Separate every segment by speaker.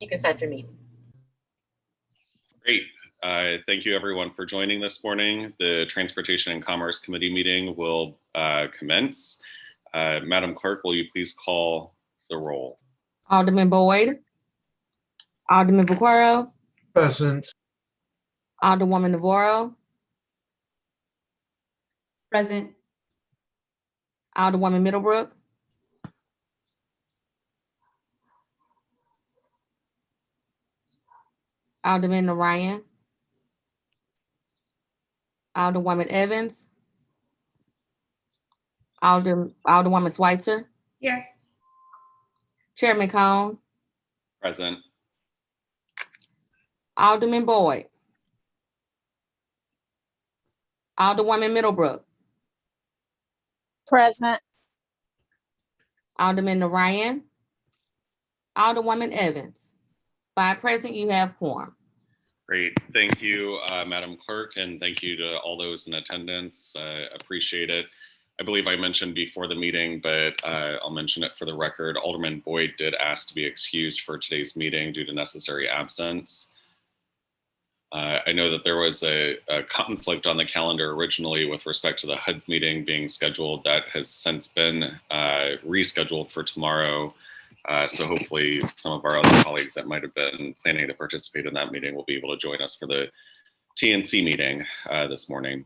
Speaker 1: You can start your meeting.
Speaker 2: Great. Thank you everyone for joining this morning. The Transportation and Commerce Committee meeting will commence. Madam Clerk, will you please call the roll?
Speaker 3: Alderman Boyd. Alderman Vaquero.
Speaker 4: Present.
Speaker 3: Alderwoman Navarro.
Speaker 1: Present.
Speaker 3: Alderwoman Middlebrook. Alderman Ryan. Alderwoman Evans. Alderwoman Schweitzer.
Speaker 1: Here.
Speaker 3: Chairman Cone.
Speaker 2: Present.
Speaker 3: Alderman Boyd. Alderwoman Middlebrook.
Speaker 5: Present.
Speaker 3: Alderman Ryan. Alderwoman Evans. 5 present, you have quorum.
Speaker 2: Great. Thank you, Madam Clerk, and thank you to all those in attendance. Appreciate it. I believe I mentioned before the meeting, but I'll mention it for the record. Alderman Boyd did ask to be excused for today's meeting due to necessary absence. I know that there was a conflict on the calendar originally with respect to the HUD's meeting being scheduled. That has since been rescheduled for tomorrow. So hopefully some of our other colleagues that might have been planning to participate in that meeting will be able to join us for the TNC meeting this morning.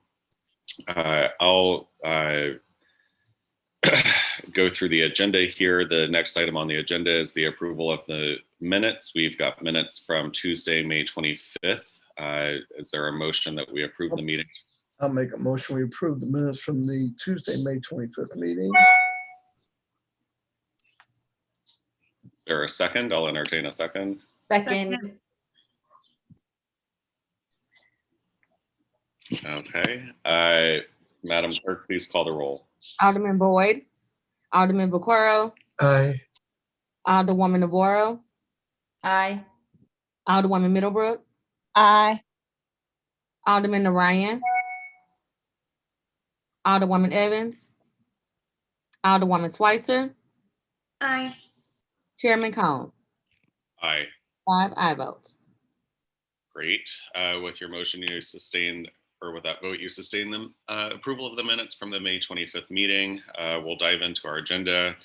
Speaker 2: I'll go through the agenda here. The next item on the agenda is the approval of the minutes. We've got minutes from Tuesday, May 25th. Is there a motion that we approve the meeting?
Speaker 4: I'll make a motion. We approve the minutes from the Tuesday, May 25th meeting.
Speaker 2: Is there a second? I'll entertain a second.
Speaker 1: Second.
Speaker 2: Okay. Madam Clerk, please call the roll.
Speaker 3: Alderman Boyd. Alderman Vaquero.
Speaker 4: Aye.
Speaker 3: Alderwoman Navarro.
Speaker 1: Aye.
Speaker 3: Alderwoman Middlebrook.
Speaker 5: Aye.
Speaker 3: Alderman Ryan. Alderwoman Evans. Alderwoman Schweitzer.
Speaker 1: Aye.
Speaker 3: Chairman Cone.
Speaker 2: Aye.
Speaker 3: 5 aye votes.
Speaker 2: Great. With your motion, you sustained, or with that vote, you sustained the approval of the minutes from the May 25th meeting. We'll dive into our agenda.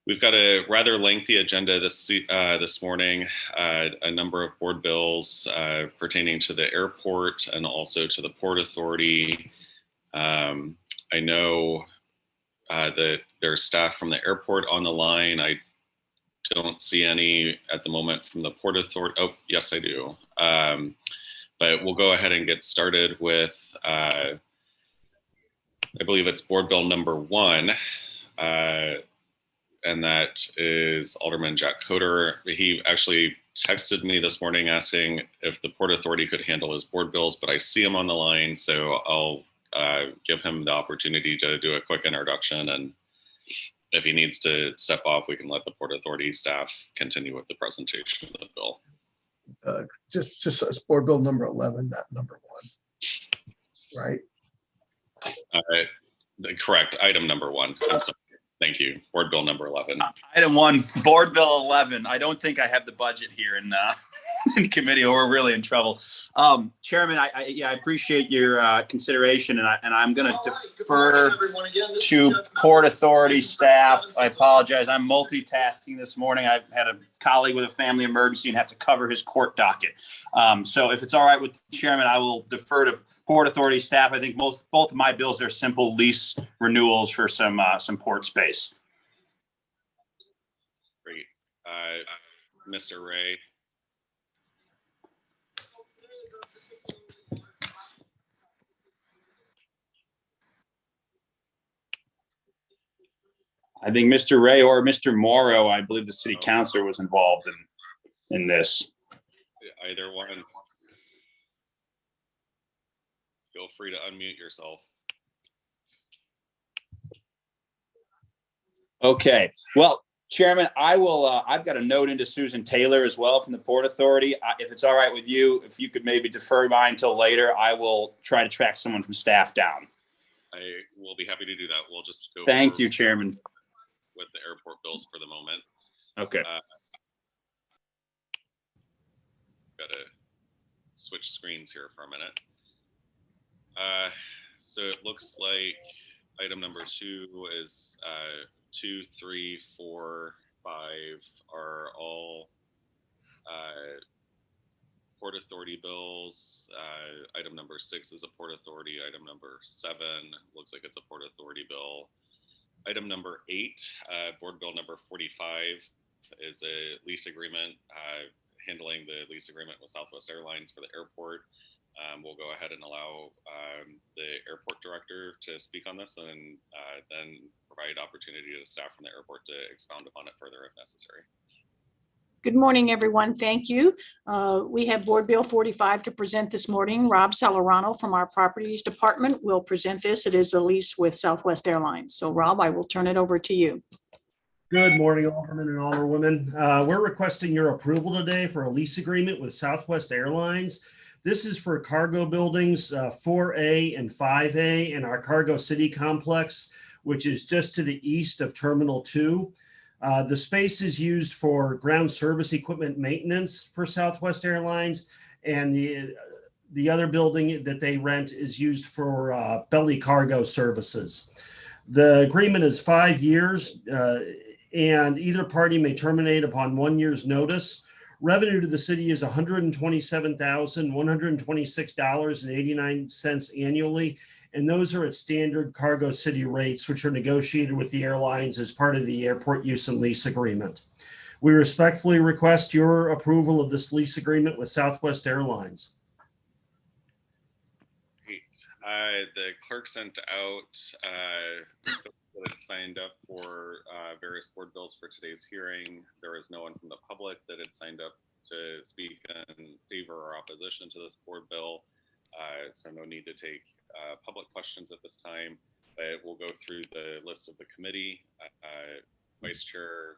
Speaker 2: We've got a rather lengthy agenda this morning, a number of board bills pertaining to the airport and also to the Port Authority. I know that there's staff from the airport on the line. I don't see any at the moment from the Port Authority. Oh, yes, I do. But we'll go ahead and get started with, I believe it's board bill number 1. And that is Alderman Jack Coder. He actually texted me this morning asking if the Port Authority could handle his board bills, but I see him on the line, so I'll give him the opportunity to do a quick introduction, and if he needs to step off, we can let the Port Authority staff continue with the presentation of the bill.
Speaker 4: Just as board bill number 11, not number 1, right?
Speaker 2: Correct, item number 1. I'm sorry. Thank you. Board bill number 11.
Speaker 6: Item 1, board bill 11. I don't think I have the budget here in committee, or we're really in trouble. Chairman, I appreciate your consideration, and I'm going to defer to Port Authority staff. I apologize. I'm multitasking this morning. I've had a colleague with a family emergency and have to cover his court docket. So if it's all right with the chairman, I will defer to Port Authority staff. I think both of my bills are simple lease renewals for some port space.
Speaker 2: Great. Mr. Ray.
Speaker 6: I think Mr. Ray or Mr. Morrow, I believe the city councilor was involved in this.
Speaker 2: Either one. Feel free to unmute yourself.
Speaker 6: Okay. Well, Chairman, I will. I've got a note into Susan Taylor as well from the Port Authority. If it's all right with you, if you could maybe defer mine until later, I will try to track someone from staff down.
Speaker 2: I will be happy to do that. We'll just go.
Speaker 6: Thank you, Chairman.
Speaker 2: With the airport bills for the moment.
Speaker 6: Okay.
Speaker 2: switch screens here for a minute. So it looks like item number 2 is 2, 3, 4, 5 are all Port Authority bills. Item number 6 is a Port Authority. Item number 7 looks like it's a Port Authority bill. Item number 8, Board Bill number 45, is a lease agreement handling the lease agreement with Southwest Airlines for the airport. We'll go ahead and allow the airport director to speak on this, and then provide opportunity to staff from the airport to expound upon it further if necessary.
Speaker 5: Good morning, everyone. Thank you. We have Board Bill 45 to present this morning. Rob Salarano from our Properties Department will present this. It is a lease with Southwest Airlines. So Rob, I will turn it over to you.
Speaker 7: Good morning, Aldermen and Alderwomen. We're requesting your approval today for a lease agreement with Southwest Airlines. This is for cargo buildings 4A and 5A in our Cargo City complex, which is just to the east of Terminal 2. The space is used for ground service equipment maintenance for Southwest Airlines, and the other building that they rent is used for belly cargo services. The agreement is 5 years, and either party may terminate upon 1 year's notice. Revenue to the city is $127,126.89 annually, and those are at standard Cargo City rates, which are negotiated with the airlines as part of the airport use and lease agreement. We respectfully request your approval of this lease agreement with Southwest Airlines.
Speaker 2: Great. The clerk sent out that had signed up for various board bills for today's hearing. There is no one from the public that had signed up to speak in favor or opposition to this board bill. So no need to take public questions at this time, but we'll go through the list of the committee. Vice Chair.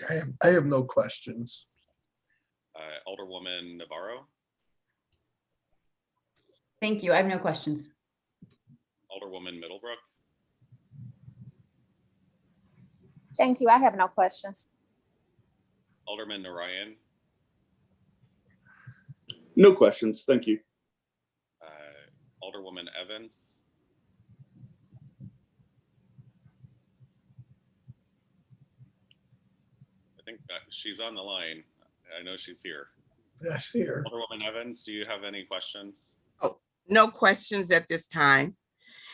Speaker 4: I have no questions.
Speaker 2: Alderwoman Navarro.
Speaker 1: Thank you. I have no questions.
Speaker 2: Alderwoman Middlebrook.
Speaker 8: Thank you. I have no questions.
Speaker 2: Alderman Narayan.
Speaker 9: No questions. Thank you.
Speaker 2: Alderwoman Evans. I think that she's on the line. I know she's here.
Speaker 4: Yes, here.
Speaker 2: Alderwoman Evans, do you have any questions?
Speaker 10: No questions at this time.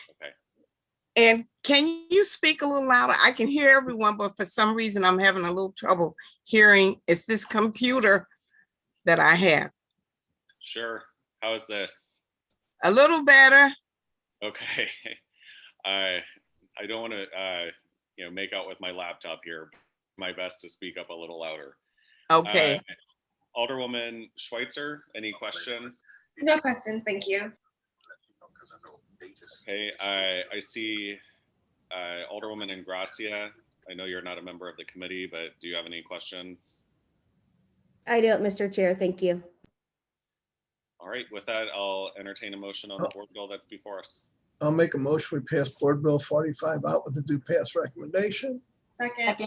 Speaker 2: Okay.
Speaker 10: And can you speak a little louder? I can hear everyone, but for some reason I'm having a little trouble hearing. It's this computer that I have.
Speaker 2: Sure. How is this?
Speaker 10: A little better.
Speaker 2: Okay. I don't want to make out with my laptop here. My best to speak up a little louder.
Speaker 10: Okay.
Speaker 2: Alderwoman Schweitzer, any questions?
Speaker 11: No questions, thank you.
Speaker 2: Okay, I see Alderwoman Ingracia. I know you're not a member of the committee, but do you have any questions?
Speaker 11: I do, Mr. Chair, thank you.
Speaker 2: All right, with that, I'll entertain a motion on the board bill that's before us.
Speaker 4: I'll make a motion. We pass Board Bill 45 out with the due pass recommendation.
Speaker 11: Second.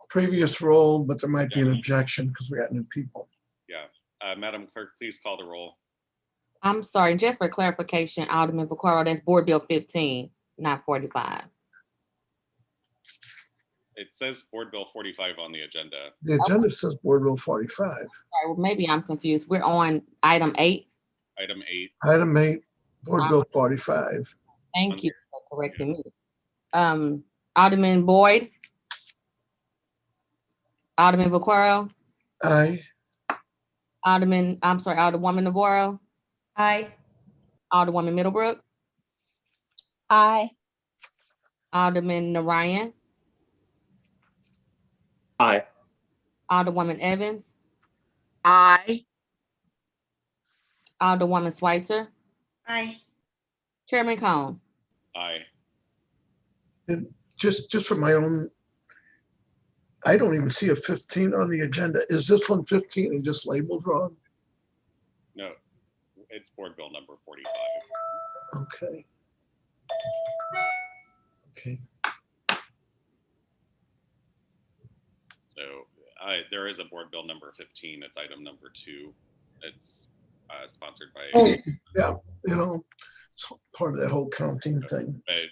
Speaker 4: Previous roll, but there might be an objection because we got new people.
Speaker 2: Yeah, Madam Clerk, please call the roll.
Speaker 3: I'm sorry, just for clarification, Alderman Vaccaro, that's Board Bill 15, not 45.
Speaker 2: It says Board Bill 45 on the agenda.
Speaker 4: The agenda says Board Bill 45.
Speaker 3: Sorry, well, maybe I'm confused. We're on item 8.
Speaker 2: Item 8.
Speaker 4: Item 8, Board Bill 45.
Speaker 3: Thank you for correcting me. Alderman Boyd. Alderman Vaccaro.
Speaker 4: Aye.
Speaker 3: Alderwoman Navarro.
Speaker 1: Aye.
Speaker 3: Alderwoman Middlebrook.
Speaker 8: Aye.
Speaker 3: Alderman Narayan.
Speaker 9: Aye.
Speaker 3: Alderwoman Evans.
Speaker 10: Aye.
Speaker 3: Alderwoman Schweitzer.
Speaker 11: Aye.
Speaker 3: Chairman Cone.
Speaker 2: Aye.
Speaker 4: And just for my own, I don't even see a 15 on the agenda. Is this one 15 and just labeled wrong?
Speaker 2: No, it's Board Bill number 45.
Speaker 4: Okay. Okay.
Speaker 2: So There is a board bill number 15. It's item number 2. It's sponsored by.
Speaker 4: Oh, yeah, it's part of that whole counting thing.
Speaker 2: But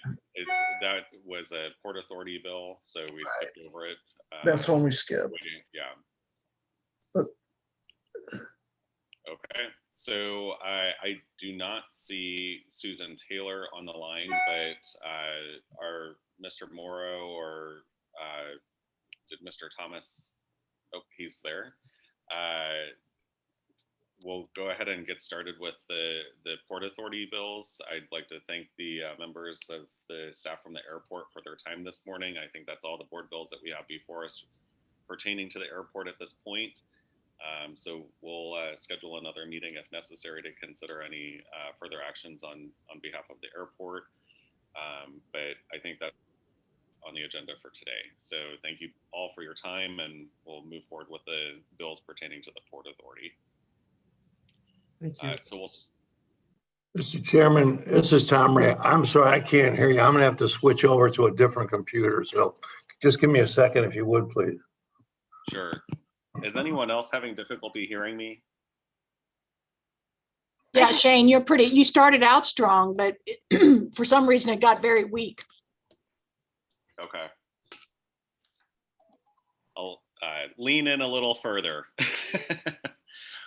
Speaker 2: that was a Port Authority bill, so we skipped over it.
Speaker 4: That's one we skipped.
Speaker 2: Yeah.
Speaker 4: But
Speaker 2: okay. So I do not see Susan Taylor on the line, but are Mr. Morrow or did Mr. Thomas? Oh, he's there. We'll go ahead and get started with the Port Authority bills. I'd like to thank the members of the staff from the airport for their time this morning. I think that's all the board bills that we have before us pertaining to the airport at this point. So we'll schedule another meeting if necessary to consider any further actions on behalf of the airport. But I think that's on the agenda for today. So thank you all for your time, and we'll move forward with the bills pertaining to the Port Authority.
Speaker 7: Thank you.
Speaker 2: So we'll.
Speaker 12: Mr. Chairman, this is Tom Ray. I'm sorry, I can't hear you. I'm gonna have to switch over to a different computer. So just give me a second if you would, please.
Speaker 2: Sure. Is anyone else having difficulty hearing me?
Speaker 5: Yeah, Shane, you started out strong, but for some reason it got very weak.
Speaker 2: Okay. I'll lean in a little further.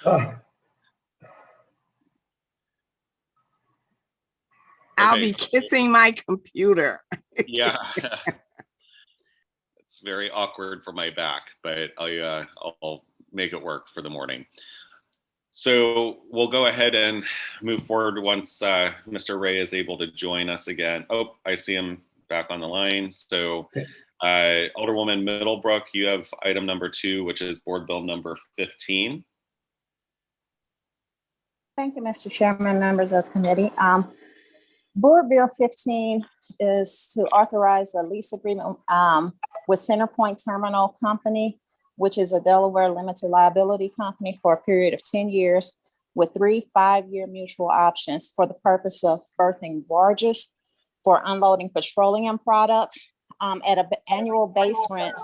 Speaker 10: I'll
Speaker 2: Okay,
Speaker 10: be kissing my computer.
Speaker 2: yeah. It's very awkward for my back, but I'll make it work for the morning. So we'll go ahead and move forward once Mr. Ray is able to join us again. Oh, I see him back on the line. So Alderwoman Middlebrook, you have item number 2, which is board bill number 15.
Speaker 8: Thank you, Mr. Chairman, members of the committee. Board Bill 15 is to authorize a lease agreement with Centerpoint Terminal Company, which is a Delaware limited liability company for a period of 10 years with 3 5-year mutual options for the purpose of berthing barges for unloading petroleum products at an annual base rent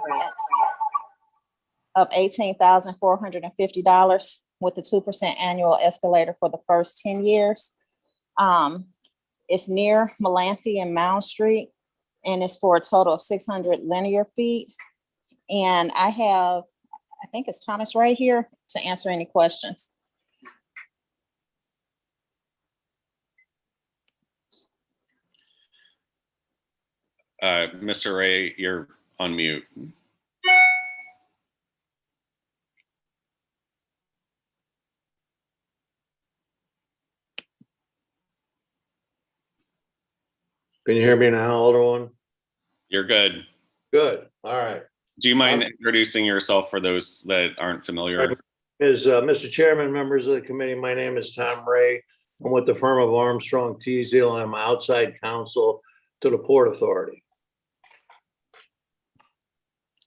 Speaker 8: of $18,450 with a 2% annual escalator for the first 10 years. It's near Melanthi and Mound Street, and it's for a total of 600 linear feet. And I think it's Thomas right here to answer any questions.
Speaker 2: Mr. Ray, you're on mute.
Speaker 12: Can you hear me now, Alderman?
Speaker 2: You're good.
Speaker 12: Good. All right.
Speaker 2: Do you mind introducing yourself for those that aren't familiar?
Speaker 12: Mr. Chairman, members of the committee, my name is Tom Ray. I'm with the firm of Armstrong Teasdale. I'm outside counsel to the Port Authority.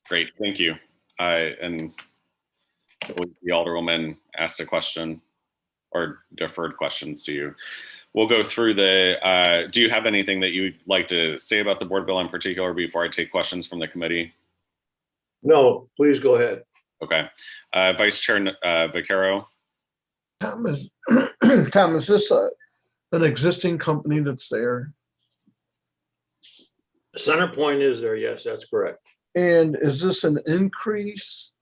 Speaker 2: Great, thank you. And the Alderwoman asked a question or deferred questions to you. We'll go through the, do you have anything that you'd like to say about the board bill in particular before I take questions from the committee?
Speaker 12: No, please go ahead.
Speaker 2: Okay. Vice Chair Vaccaro.
Speaker 4: Tom, is this an existing company that's there?
Speaker 12: Centerpoint is there, yes, that's correct.
Speaker 4: And is this an increase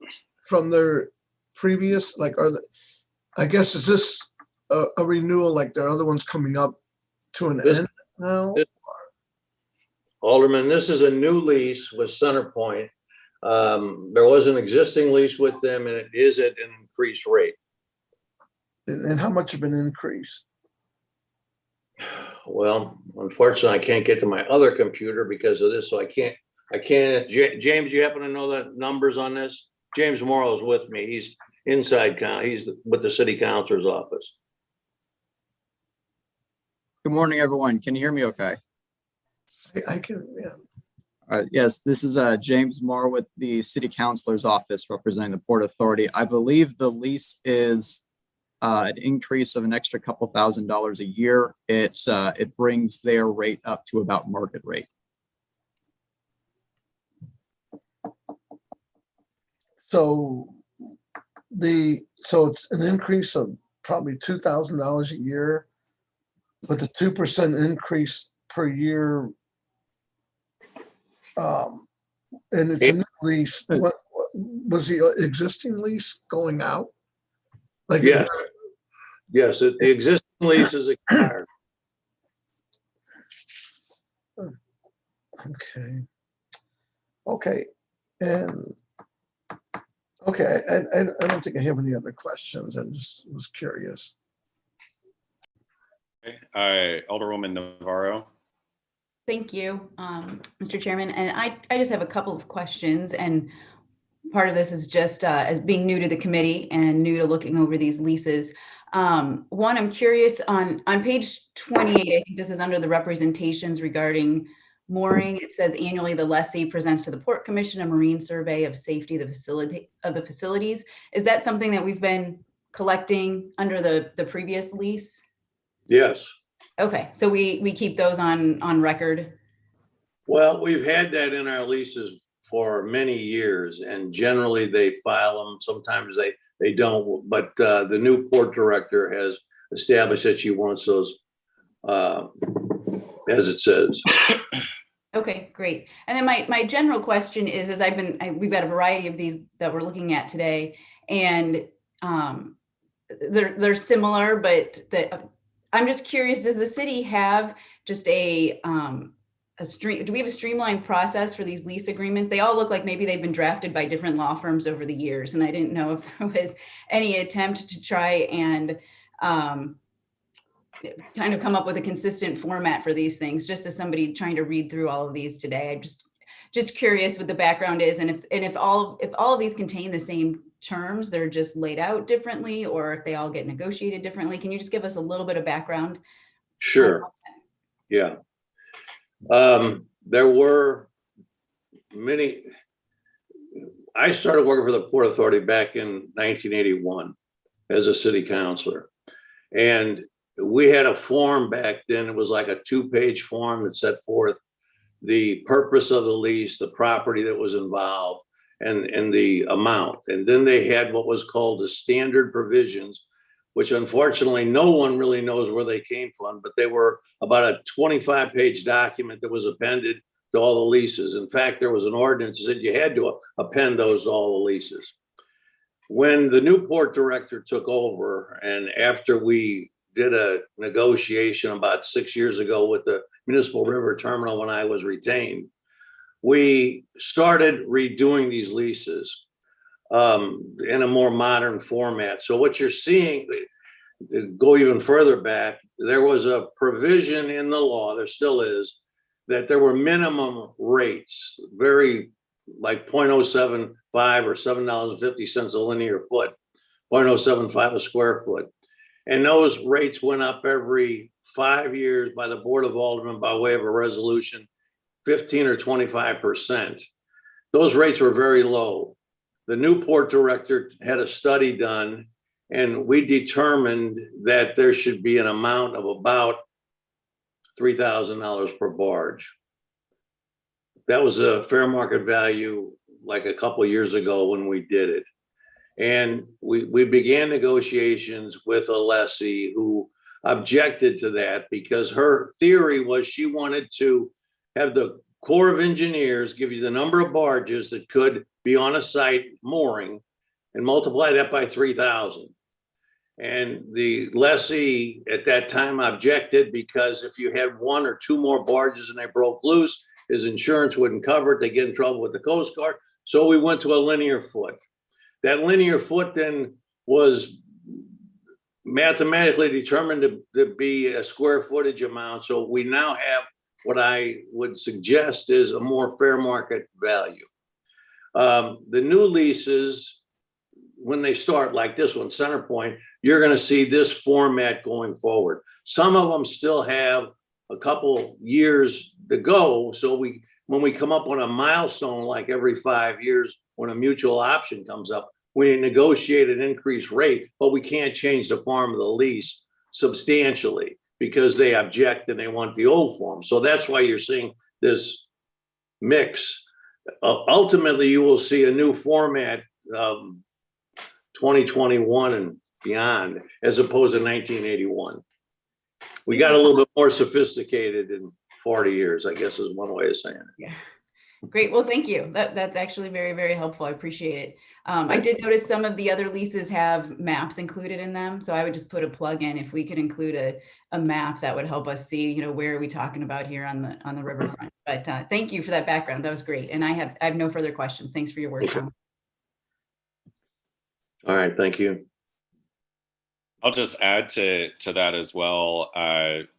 Speaker 4: from their previous, I guess, is this a renewal like their other ones coming up to an end now?
Speaker 12: Alderman, this is a new lease with Centerpoint. There was an existing lease with them and it is at an increased rate.
Speaker 4: And how much of an increase?
Speaker 12: Well, unfortunately, I can't get to my other computer because of this, so I can't, James, you happen to know the numbers on this? James Morrow is with me. He's inside, he's with the city councilor's office.
Speaker 13: Good morning, everyone. Can you hear me okay?
Speaker 4: I can, yeah.
Speaker 13: Yes, this is James Moore with the City Councilor's Office representing the Port Authority. I believe the lease is an increase of an extra couple $1,000s a year. It brings their rate up to about market rate.
Speaker 4: So so it's an increase of probably $2,000 a year, with a 2% increase per year. And it's a new lease. What was the existing lease going out? Like,
Speaker 12: Yes, yes, the existing lease is expired.
Speaker 4: Okay. Okay. And okay, I don't think I have any other questions. I just was curious.
Speaker 2: Okay. Alderwoman Navarro.
Speaker 1: Thank you, Mr. Chairman. And I just have a couple of questions, and part of this is just as being new to the committee and new to looking over these leases. One, I'm curious on page 28, I think this is under the representations regarding mooring. It says annually the lessee presents to the Port Commission a marine survey of safety of the facilities. Is that something that we've been collecting under the previous lease?
Speaker 12: Yes.
Speaker 1: Okay, so we keep those on record.
Speaker 12: Well, we've had that in our leases for many years, and generally they file them. Sometimes they don't, but the new port director has established that she wants those as it says.
Speaker 1: Okay, great. And then my general question is, as we've got a variety of these that we're looking at today, and they're similar, but I'm just curious, does the city have just do we have a streamlined process for these lease agreements? They all look like maybe they've been drafted by different law firms over the years, and I didn't know if there was any attempt to try and kind of come up with a consistent format for these things, just as somebody trying to read through all of these today. I'm just curious what the background is, and if all of these contain the same terms, they're just laid out differently, or if they all get negotiated differently. Can you just give us a little bit of background?
Speaker 12: Sure. Yeah. There were many. I started working for the Port Authority back in 1981 as a city councilor, and we had a form back then. It was like a 2-page form that set forth the purpose of the lease, the property that was involved, and the amount. And then they had what was called the standard provisions, which unfortunately no one really knows where they came from, but they were about a 25-page document that was appended to all the leases. In fact, there was an ordinance that you had to append those to all the leases. When the new port director took over, and after we did a negotiation about 6 years ago with the Municipal River Terminal when I was retained, we started redoing these leases in a more modern format. So what you're seeing, to go even further back, there was a provision in the law, there still is, that there were minimum rates, very like 0.075 or $7.50 a linear foot, 0.075 a square foot. And those rates went up every 5 years by the Board of Aldermen by way of a resolution, 15 or 25%. Those rates were very low. The new port director had a study done, and we determined that there should be an amount of about $3,000 per barge. That was a fair market value like a couple of years ago when we did it. And we began negotiations with a lessee who objected to that because her theory was she wanted to have the Corps of Engineers give you the number of barges that could be on a site mooring and multiply that by 3,000. And the lessee at that time objected because if you had 1 or 2 more barges and they broke loose, his insurance wouldn't cover it. They get in trouble with the Coast Guard. So we went to a linear foot. That linear foot then was mathematically determined to be a square footage amount. So we now have what I would suggest is a more fair market value. The new leases, when they start like this one, Centerpoint, you're going to see this format going forward. Some of them still have a couple years to go. So when we come up on a milestone, like every 5 years, when a mutual option comes up, we negotiate an increased rate, but we can't change the form of the lease substantially because they object and they want the old form. So that's why you're seeing this mix. Ultimately, you will see a new format 2021 and beyond, as opposed to 1981. We got a little bit more sophisticated in 40 years, I guess is one way of saying it.
Speaker 1: Yeah. Great. Well, thank you. That's actually very, very helpful. I appreciate it. I did notice some of the other leases have maps included in them. So I would just put a plug in. If we could include a map, that would help us see, where are we talking about here on the riverfront. But thank you for that background. That was great. And I have no further questions. Thanks for your work, Tom.
Speaker 12: All right, thank you.
Speaker 2: I'll just add to that as well.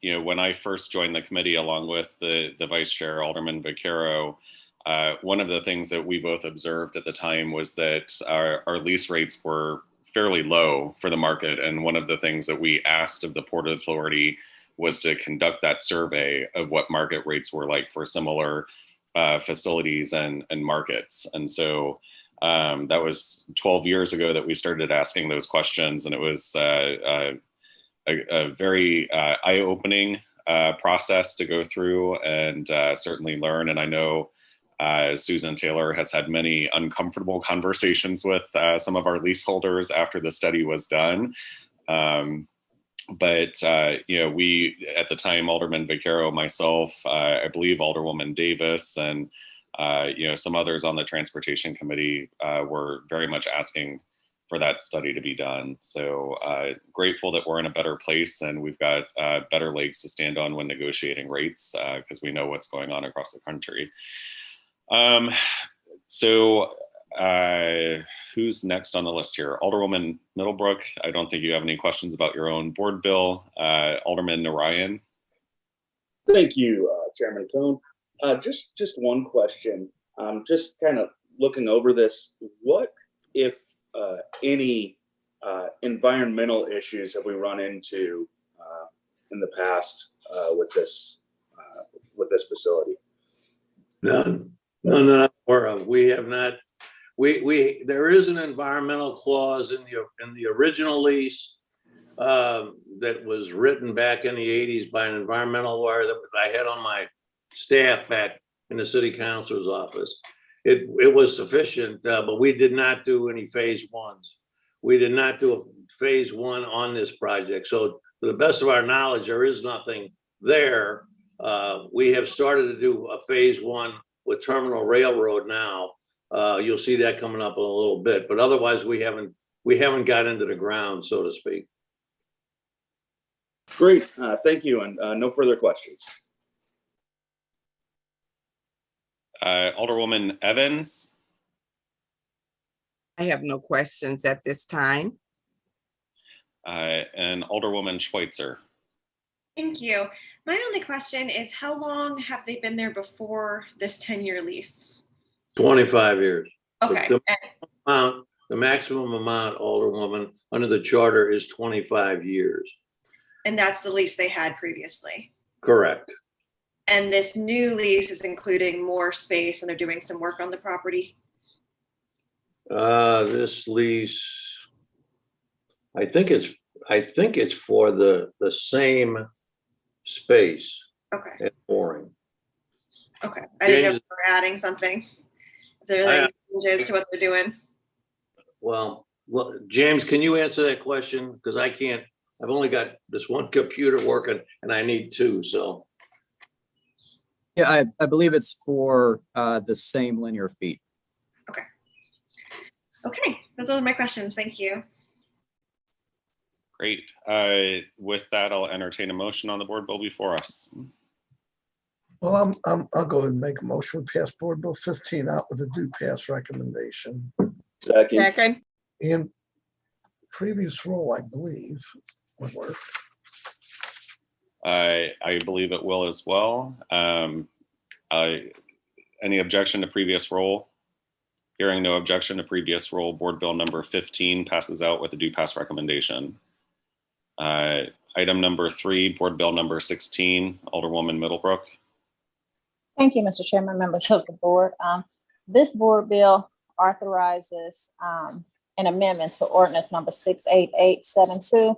Speaker 2: When I first joined the committee along with the vice chair, Alderman Vaquero, one of the things that we both observed at the time was that our lease rates were fairly low for the market. And one of the things that we asked of the Port Authority was to conduct that survey of what market rates were like for similar facilities and markets. And so that was 12 years ago that we started asking those questions. And it was a very eye-opening process to go through and certainly learn. And I know Susan Taylor has had many uncomfortable conversations with some of our leaseholders after the study was done. But we, at the time, Alderman Vaquero, myself, I believe Alderwoman Davis, and some others on the Transportation Committee were very much asking for that study to be done. So grateful that we're in a better place and we've got better legs to stand on when negotiating rates because we know what's going on across the country. Who's next on the list here? Alderwoman Middlebrook, I don't think you have any questions about your own board bill. Alderman Narayan.
Speaker 9: Thank you, Chairman Cohn. Just one question. Just kind of looking over this, what if any environmental issues have we run into in the past with this facility?
Speaker 12: None that I'm aware of. We have not. There is an environmental clause in the original lease that was written back in the 80s by an environmental lawyer that I had on my staff back in the city councilor's office. It was sufficient, but we did not do any phase ones. We did not do a phase one on this project. So to the best of our knowledge, there is nothing there. We have started to do a phase one with Terminal Railroad now. You'll see that coming up in a little bit, but otherwise we haven't got into the ground, so to speak.
Speaker 9: Great, thank you, and no further questions.
Speaker 2: Alderwoman Evans.
Speaker 10: I have no questions at this time.
Speaker 2: And Alderwoman Schweitzer.
Speaker 11: Thank you. My only question is, how long have they been there before this 10-year lease?
Speaker 12: 25 years.
Speaker 11: Okay.
Speaker 12: The maximum amount, Alderwoman, under the charter is 25 years.
Speaker 11: And that's the lease they had previously.
Speaker 12: Correct.
Speaker 11: And this new lease is including more space and they're doing some work on the property?
Speaker 12: This lease, I think it's for the same space.
Speaker 10: Okay.
Speaker 12: At mooring.
Speaker 11: Okay. I didn't know if they were adding something. If there are changes to what they're doing.
Speaker 12: Well, James, can you answer that question? Because I can't. I've only got this one computer working and I need two, so.
Speaker 13: Yeah, I believe it's for the same linear feet.
Speaker 11: Okay. Okay, those are my questions. Thank you.
Speaker 2: Great. With that, I'll entertain a motion on the board bill before us.
Speaker 4: Well, I'll go ahead and make a motion to pass Board Bill 15 out with a do pass recommendation.
Speaker 10: Second.
Speaker 4: And previous rule, I believe, would work.
Speaker 2: I believe it will as well. Any objection to previous roll? Hearing no objection to previous roll, board bill number 15 passes out with a do pass recommendation. Item number 3, board bill number 16, Alderwoman Middlebrook.
Speaker 8: Thank you, Mr. Chairman, members of the board. This board bill authorizes an amendment to ordinance number 68872,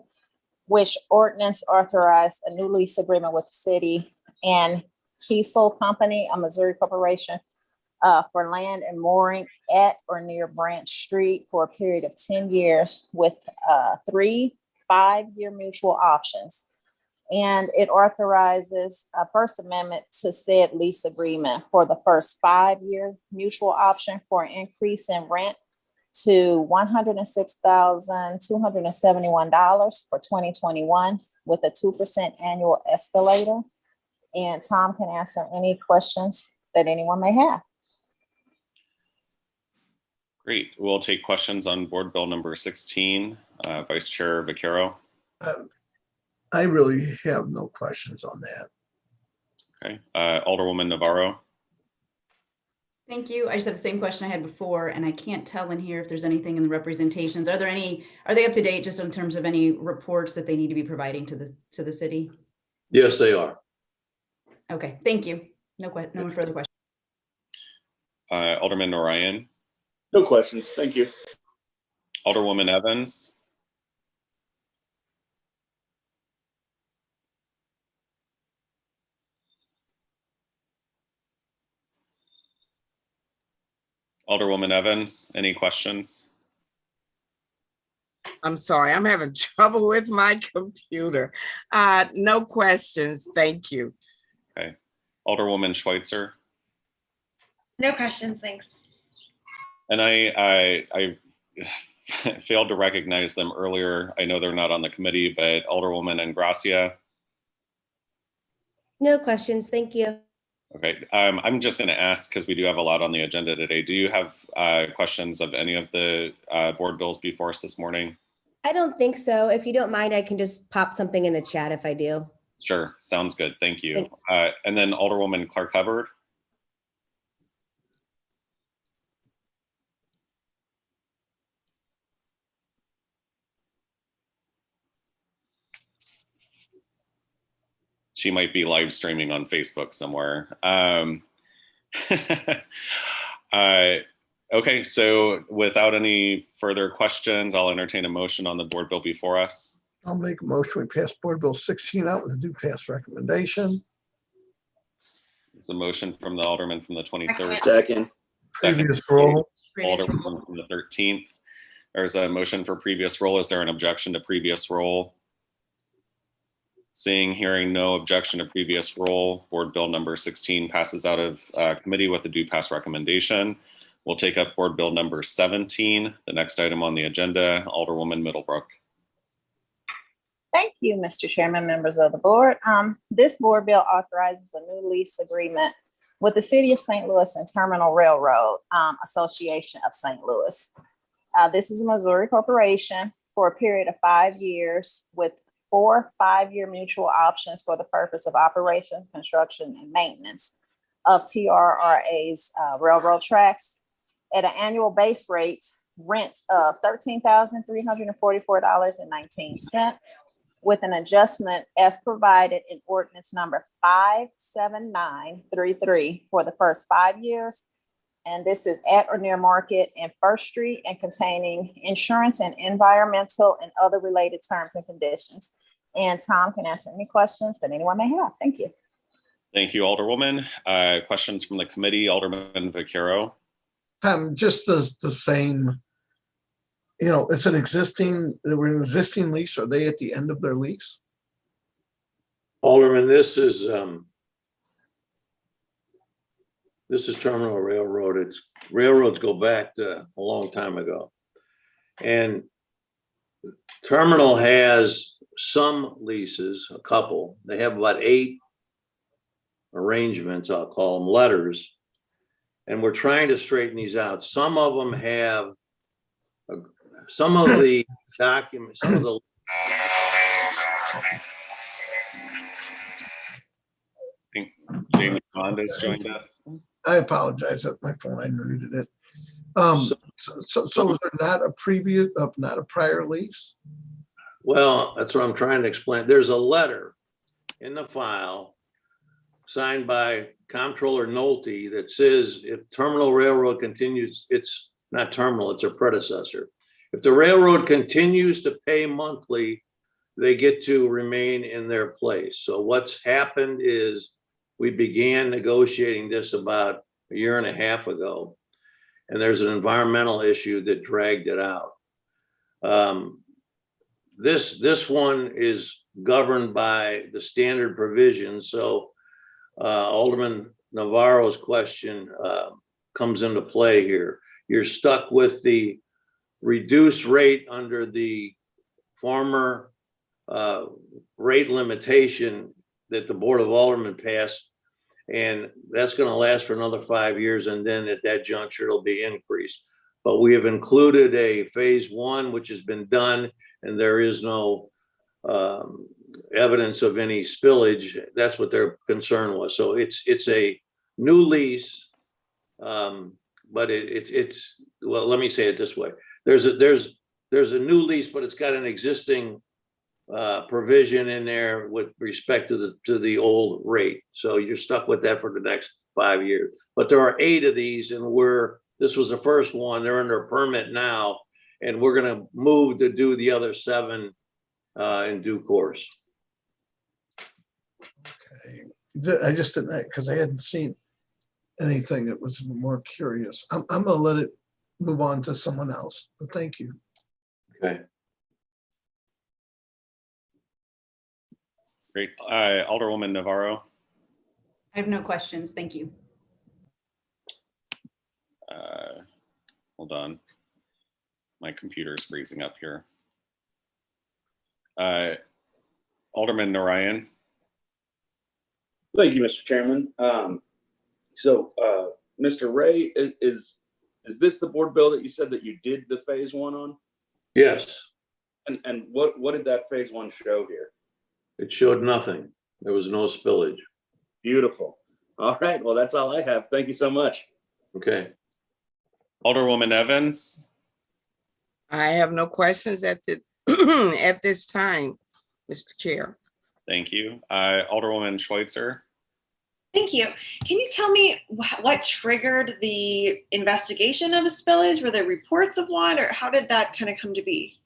Speaker 8: which ordinance authorized a new lease agreement with the city and Kiesel Company, a Missouri corporation, for land and mooring at or near Branch Street for a period of 10 years with 3 5-year mutual options. And it authorizes a First Amendment to said lease agreement for the first 5-year mutual option for an increase in rent to $106,271 for 2021 with a 2% annual escalator. And Tom can answer any questions that anyone may have.
Speaker 2: Great. We'll take questions on board bill number 16. Vice Chair Vaquero.
Speaker 4: I really have no questions on that.
Speaker 2: Okay. Alderwoman Navarro.
Speaker 1: Thank you. I just have the same question I had before, and I can't tell in here if there's anything in the representations. Are they up to date just in terms of any reports that they need to be providing to the city?
Speaker 12: Yes, they are.
Speaker 1: Okay, thank you. No further questions.
Speaker 2: Alderman Orion.
Speaker 9: No questions. Thank you.
Speaker 2: Alderwoman Evans. Alderwoman Evans, any questions?
Speaker 10: I'm sorry, I'm having trouble with my computer. No questions. Thank you.
Speaker 2: Okay. Alderwoman Schweitzer.
Speaker 11: No questions, thanks.
Speaker 2: And I failed to recognize them earlier. I know they're not on the committee, but Alderwoman Ingracia.
Speaker 14: No questions, thank you.
Speaker 2: Okay, I'm just going to ask because we do have a lot on the agenda today. Do you have questions of any of the board bills before us this morning?
Speaker 14: I don't think so. If you don't mind, I can just pop something in the chat if I do.
Speaker 2: Sure, sounds good. Thank you.
Speaker 14: Thanks.
Speaker 2: And then Alderwoman Clark Hubbard. She might be live streaming on Facebook somewhere. Okay, so without any further questions, I'll entertain a motion on the board bill before us.
Speaker 4: I'll make a motion we pass board bill 16 out with a due pass recommendation.
Speaker 2: It's a motion from the Alderman from the 23rd.
Speaker 9: Second.
Speaker 4: Previous roll.
Speaker 2: Alderman from the 13th. There's a motion for previous roll. Is there an objection to previous roll? Seeing, hearing no objection to previous roll, board bill number 16 passes out of committee with a due pass recommendation. We'll take up board bill number 17, the next item on the agenda. Alderwoman Middlebrook.
Speaker 8: Thank you, Mr. Chairman, members of the board. This board bill authorizes a new lease agreement with the City of St. Louis and Terminal Railroad Association of St. Louis. This is a Missouri corporation for a period of 5 years with 4 5-year mutual options for the purpose of operation, construction, and maintenance of TRRA's railroad tracks at an annual base rate rent of $13,344.19 with an adjustment as provided in ordinance number 57933 for the first 5 years. And this is at or near Market and First Street and containing insurance and environmental and other related terms and conditions. And Tom can answer any questions that anyone may have. Thank you.
Speaker 2: Thank you, Alderwoman. Questions from the committee, Alderman Vaquero.
Speaker 4: Just the same, it's an existing lease. Are they at the end of their lease?
Speaker 12: Alderman, this is Terminal Railroad. Railroads go back to a long time ago. And Terminal has some leases, a couple. They have about 8 arrangements, I'll call them letters. And we're trying to straighten these out. Some of them have some of the documents, some of the
Speaker 2: I think Jamie Mondes joined us.
Speaker 4: I apologize that my phone, I muted it. So was there not a prior lease?
Speaker 12: Well, that's what I'm trying to explain. There's a letter in the file signed by Comptroller Nolte that says if Terminal Railroad continues, it's not Terminal, it's a predecessor. If the railroad continues to pay monthly, they get to remain in their place. So what's happened is we began negotiating this about a year and a half ago. and there's an environmental issue that dragged it out. This one is governed by the standard provisions. So Alderman Navarro's question comes into play here. You're stuck with the reduced rate under the former rate limitation that the Board of Aldermen passed, and that's going to last for another 5 years, and then at that juncture it'll be increased. But we have included a phase one, which has been done, and there is no evidence of any spillage. That's what their concern was. So it's a new lease, but it's well, let me say it this way. There's a new lease, but it's got an existing provision in there with respect to the old rate. So you're stuck with that for the next 5 years. But there are 8 of these, and this was the first one. They're under a permit now, and we're going to move to do the other 7 in due course.
Speaker 4: Okay. I just didn't, because I hadn't seen anything that was more curious. I'm going to let it move on to someone else, but thank you.
Speaker 12: Okay.
Speaker 2: Great. Alderwoman Navarro.
Speaker 1: I have no questions. Thank you.
Speaker 2: Hold on. My computer is freezing up here. Alderman Narayan.
Speaker 9: Thank you, Mr. Chairman. Mr. Ray, is this the board bill that you said that you did the phase one on?
Speaker 12: Yes.
Speaker 9: And what did that phase one show here?
Speaker 12: It showed nothing. There was no spillage.
Speaker 9: Beautiful. All right. Well, that's all I have. Thank you so much.
Speaker 12: Okay.
Speaker 2: Alderwoman Evans.
Speaker 10: I have no questions at this time, Mr. Chair.
Speaker 2: Thank you. Alderwoman Schweitzer.
Speaker 11: Thank you. Can you tell me what triggered the investigation of a spillage? Were there reports of one, or how did that kind of come to be?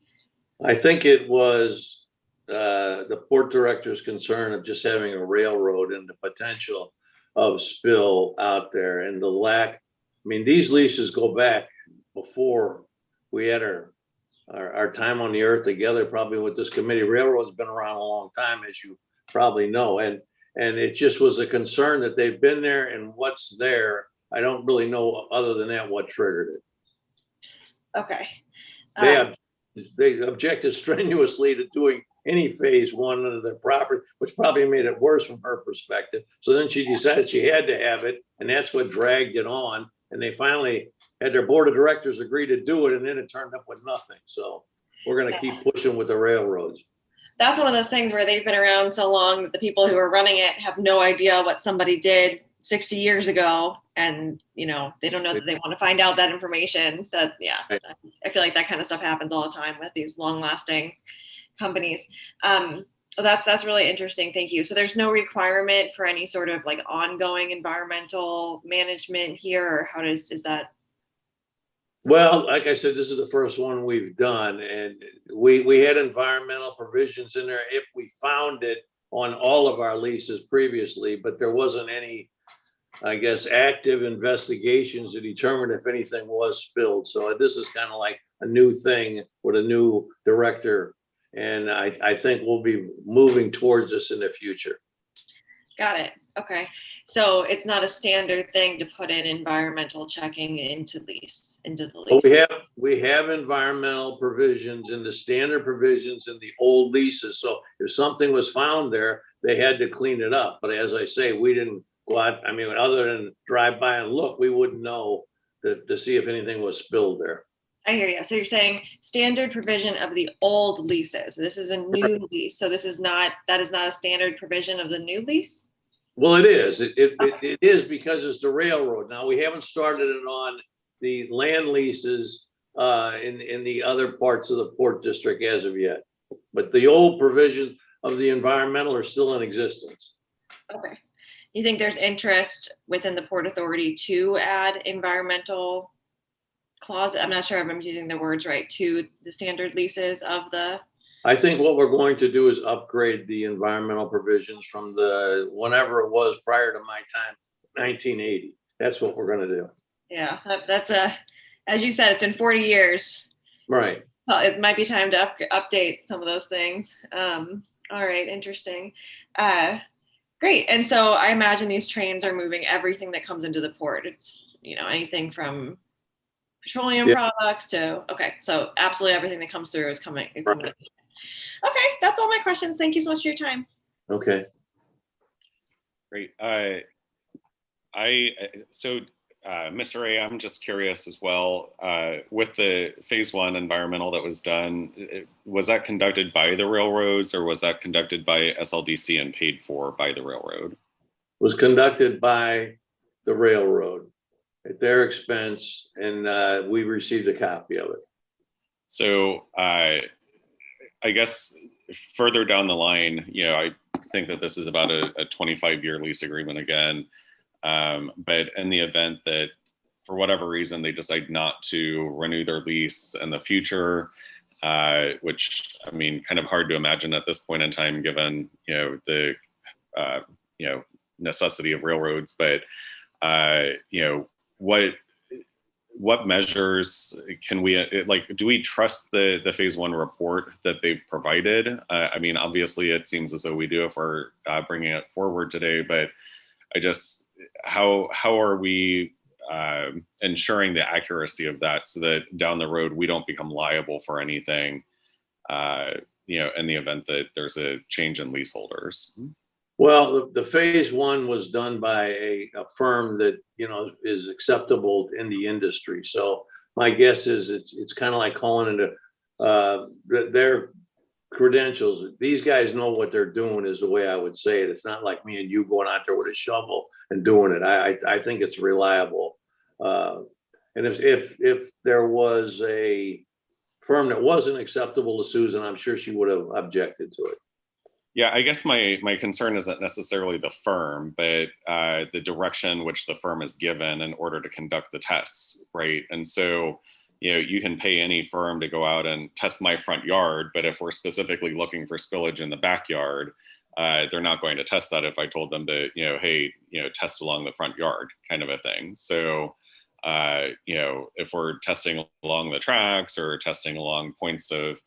Speaker 12: I think it was the port director's concern of just having a railroad and the potential of spill out there, and the lack. I mean, these leases go back before we had our time on the earth together, probably with this committee. Railroad's been around a long time, as you probably know, and it just was a concern that they've been there, and what's there, I don't really know other than that what triggered it.
Speaker 11: Okay.
Speaker 12: They objected strenuously to doing any phase one of the property, which probably made it worse from her perspective. So then she decided she had to have it, and that's what dragged it on. And they finally had their board of directors agree to do it, and then it turned up with nothing. So we're going to keep pushing with the railroads.
Speaker 11: That's one of those things where they've been around so long that the people who are running it have no idea what somebody did 60 years ago. And, they don't know that they want to find out that information. I feel like that kind of stuff happens all the time with these long lasting companies. That's really interesting. Thank you. So there's no requirement for any sort of like ongoing environmental management here, or is that?
Speaker 12: Well, like I said, this is the first one we've done, and we had environmental provisions in there if we found it on all of our leases previously, but there wasn't any, I guess, active investigations to determine if anything was spilled. So this is kind of like a new thing with a new director, and I think we'll be moving towards this in the future.
Speaker 11: Got it. Okay. So it's not a standard thing to put in environmental checking into the lease.
Speaker 12: Well, we have environmental provisions in the standard provisions in the old leases. So if something was found there, they had to clean it up. But as I say, we didn't go out. I mean, other than drive by and look, we wouldn't know to see if anything was spilled there.
Speaker 11: I hear you. So you're saying standard provision of the old leases. This is a new lease. So that is not a standard provision of the new lease?
Speaker 12: Well, it is. It is because it's the railroad. Now, we haven't started it on the land leases in the other parts of the Port District as of yet. But the old provisions of the environmental are still in existence.
Speaker 11: Okay. You think there's interest within the Port Authority to add environmental clause? I'm not sure if I'm using the words right, to the standard leases of the.
Speaker 12: I think what we're going to do is upgrade the environmental provisions from whenever it was prior to my time, 1980. That's what we're going to do.
Speaker 11: Yeah, that's as you said, it's been 40 years.
Speaker 12: Right.
Speaker 11: So it might be time to update some of those things. All right, interesting. Great. And so I imagine these trains are moving everything that comes into the port. It's, anything from petroleum products to, okay, so absolutely everything that comes through is coming.
Speaker 12: Right.
Speaker 11: Okay, that's all my questions. Thank you so much for your time.
Speaker 12: Okay.
Speaker 2: Great. Mr. A, I'm just curious as well, with the phase 1 environmental that was done, was that conducted by the railroads or was that conducted by SLDC and paid for by the railroad?
Speaker 12: Was conducted by the railroad at their expense, and we received a copy of it.
Speaker 2: So I guess further down the line, I think that this is about a 25-year lease agreement again. But in the event that for whatever reason they decide not to renew their lease in the future, which I mean, kind of hard to imagine at this point in time, given the necessity of railroads. But what measures can we do we trust the phase 1 report that they've provided? I mean, obviously it seems as though we do if we're bringing it forward today, but how are we ensuring the accuracy of that so that down the road we don't become liable for anything, in the event that there's a change in leaseholders?
Speaker 12: Well, the phase 1 was done by a firm that, is acceptable in the industry. So my guess is it's kind of like calling into their credentials. These guys know what they're doing is the way I would say it. It's not like me and you going out there with a shovel and doing it. I think it's reliable. And if there was a firm that wasn't acceptable to Susan, I'm sure she would have objected to it.
Speaker 2: Yeah, I guess my concern isn't necessarily the firm, but the direction which the firm is given in order to conduct the tests, right? And so, you can pay any firm to go out and test my front yard, but if we're specifically looking for spillage in the backyard, they're not going to test that if I told them to, hey, test along the front yard kind of a thing. So, if we're testing along the tracks or testing along points of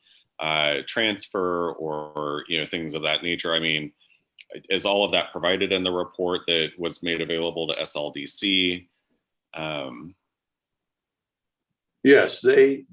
Speaker 2: transfer or things of that nature, I mean, is all of that provided in the report that was made available to SLDC?
Speaker 12: Yes, they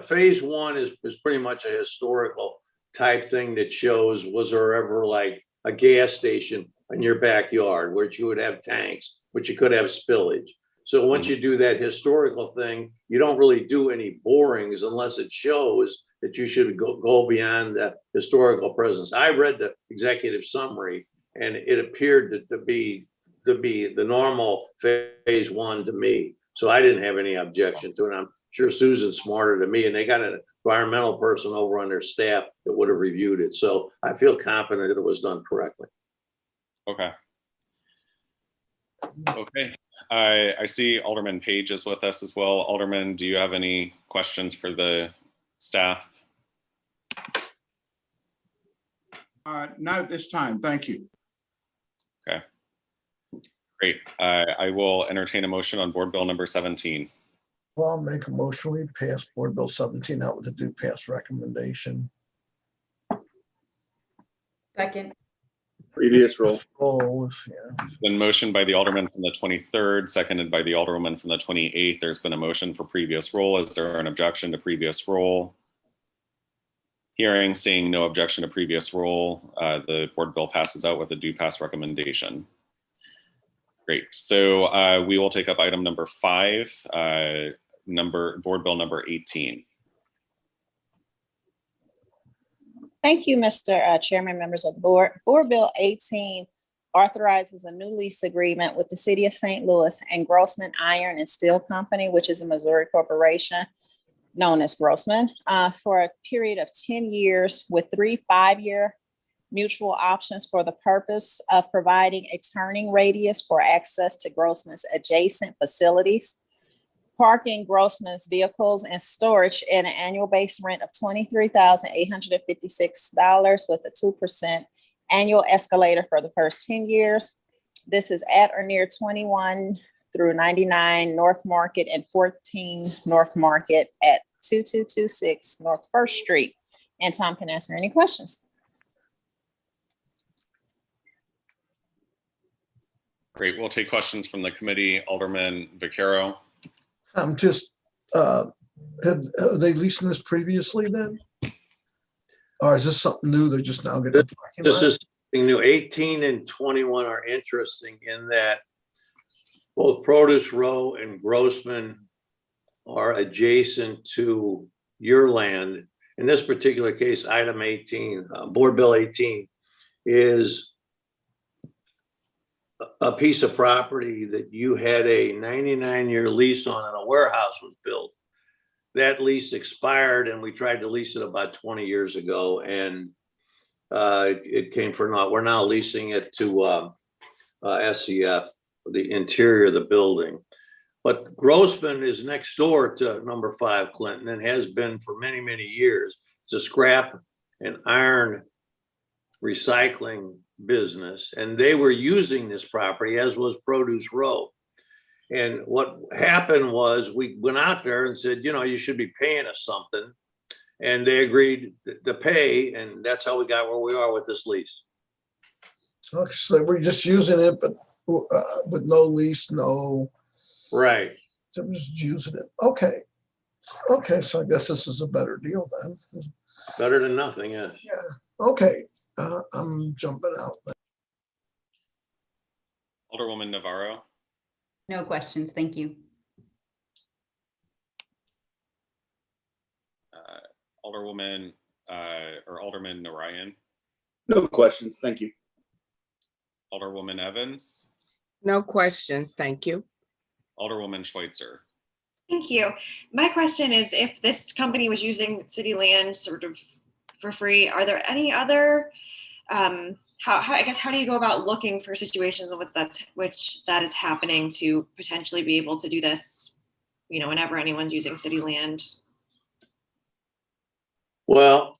Speaker 12: phase 1 is pretty much a historical type thing that shows, was there ever like a gas station in your backyard where you would have tanks, but you could have spillage. So once you do that historical thing, you don't really do any borings unless it shows that you should go beyond the historical presence. I read the executive summary and it appeared to be the normal phase 1 to me. So I didn't have any objection to it. I'm sure Susan's smarter than me, and they got an environmental person over on their staff that would have reviewed it. So I feel confident that it was done correctly.
Speaker 2: Okay. Okay. I see Alderman Page is with us as well. Alderman, do you have any questions for the staff?
Speaker 15: Not at this time. Thank you.
Speaker 2: Okay. Great. I will entertain a motion on Board Bill number 17.
Speaker 4: Well, I'll make a motion. We pass Board Bill 17 out with a do pass recommendation.
Speaker 1: Second.
Speaker 9: Previous roll.
Speaker 2: Been motioned by the Alderman from the 23rd, seconded by the Alderwoman from the 28th. There's been a motion for previous roll. Is there an objection to previous roll? Hearing, seeing no objection to previous roll, the board bill passes out with a do pass recommendation. Great. So we will take up item number 5, board bill number 18.
Speaker 8: Thank you, Mr. Chairman, members of the board. Board Bill 18 authorizes a new lease agreement with the City of St. Louis and Grossman Iron and Steel Company, which is a Missouri corporation known as Grossman, for a period of 10 years with 3 5-year mutual options for the purpose of providing a turning radius for access to Grossman's adjacent facilities, parking Grossman's vehicles, and storage at an annual base rent of $23,856 with a 2% annual escalator for the first 10 years. This is at or near 21 through 99 North Market and 14 North Market at 2226 North First Street. And Tom can answer any questions.
Speaker 2: Great. We'll take questions from the committee. Alderman Vaquero.
Speaker 4: I'm just, have they leased this previously then? Or is this something new? They're just now getting.
Speaker 12: This is something new. 18 and 21 are interesting in that both Produce Row and Grossman are adjacent to your land. In this particular case, item 18, Board Bill 18, is a piece of property that you had a 99-year lease on and a warehouse was built. That lease expired and we tried to lease it about 20 years ago and it came for naught. We're now leasing it to SCF, the interior of the building. But Grossman is next door to number 5 Clinton and has been for many, many years. It's a scrap and iron recycling business. And they were using this property, as was Produce Row. And what happened was we went out there and said, you know, you should be paying us something. And they agreed to pay. And that's how we got where we are with this lease.
Speaker 4: Okay, so we're just using it, but with no lease, no.
Speaker 12: Right.
Speaker 4: So we're just using it. Okay. Okay, so I guess this is a better deal then.
Speaker 12: Better than nothing, yes.
Speaker 4: Yeah. Okay, I'm jumping out.
Speaker 2: Alderwoman Navarro.
Speaker 1: No questions. Thank you.
Speaker 2: Alderwoman or Alderman Narayan.
Speaker 9: No questions. Thank you.
Speaker 2: Alderwoman Evans.
Speaker 10: No questions. Thank you.
Speaker 2: Alderwoman Schweitzer.
Speaker 11: Thank you. My question is, if this company was using city land sort of for free, are there any other, how do you go about looking for situations in which that is happening to potentially be able to do this, you know, whenever anyone's using city land?
Speaker 12: Well,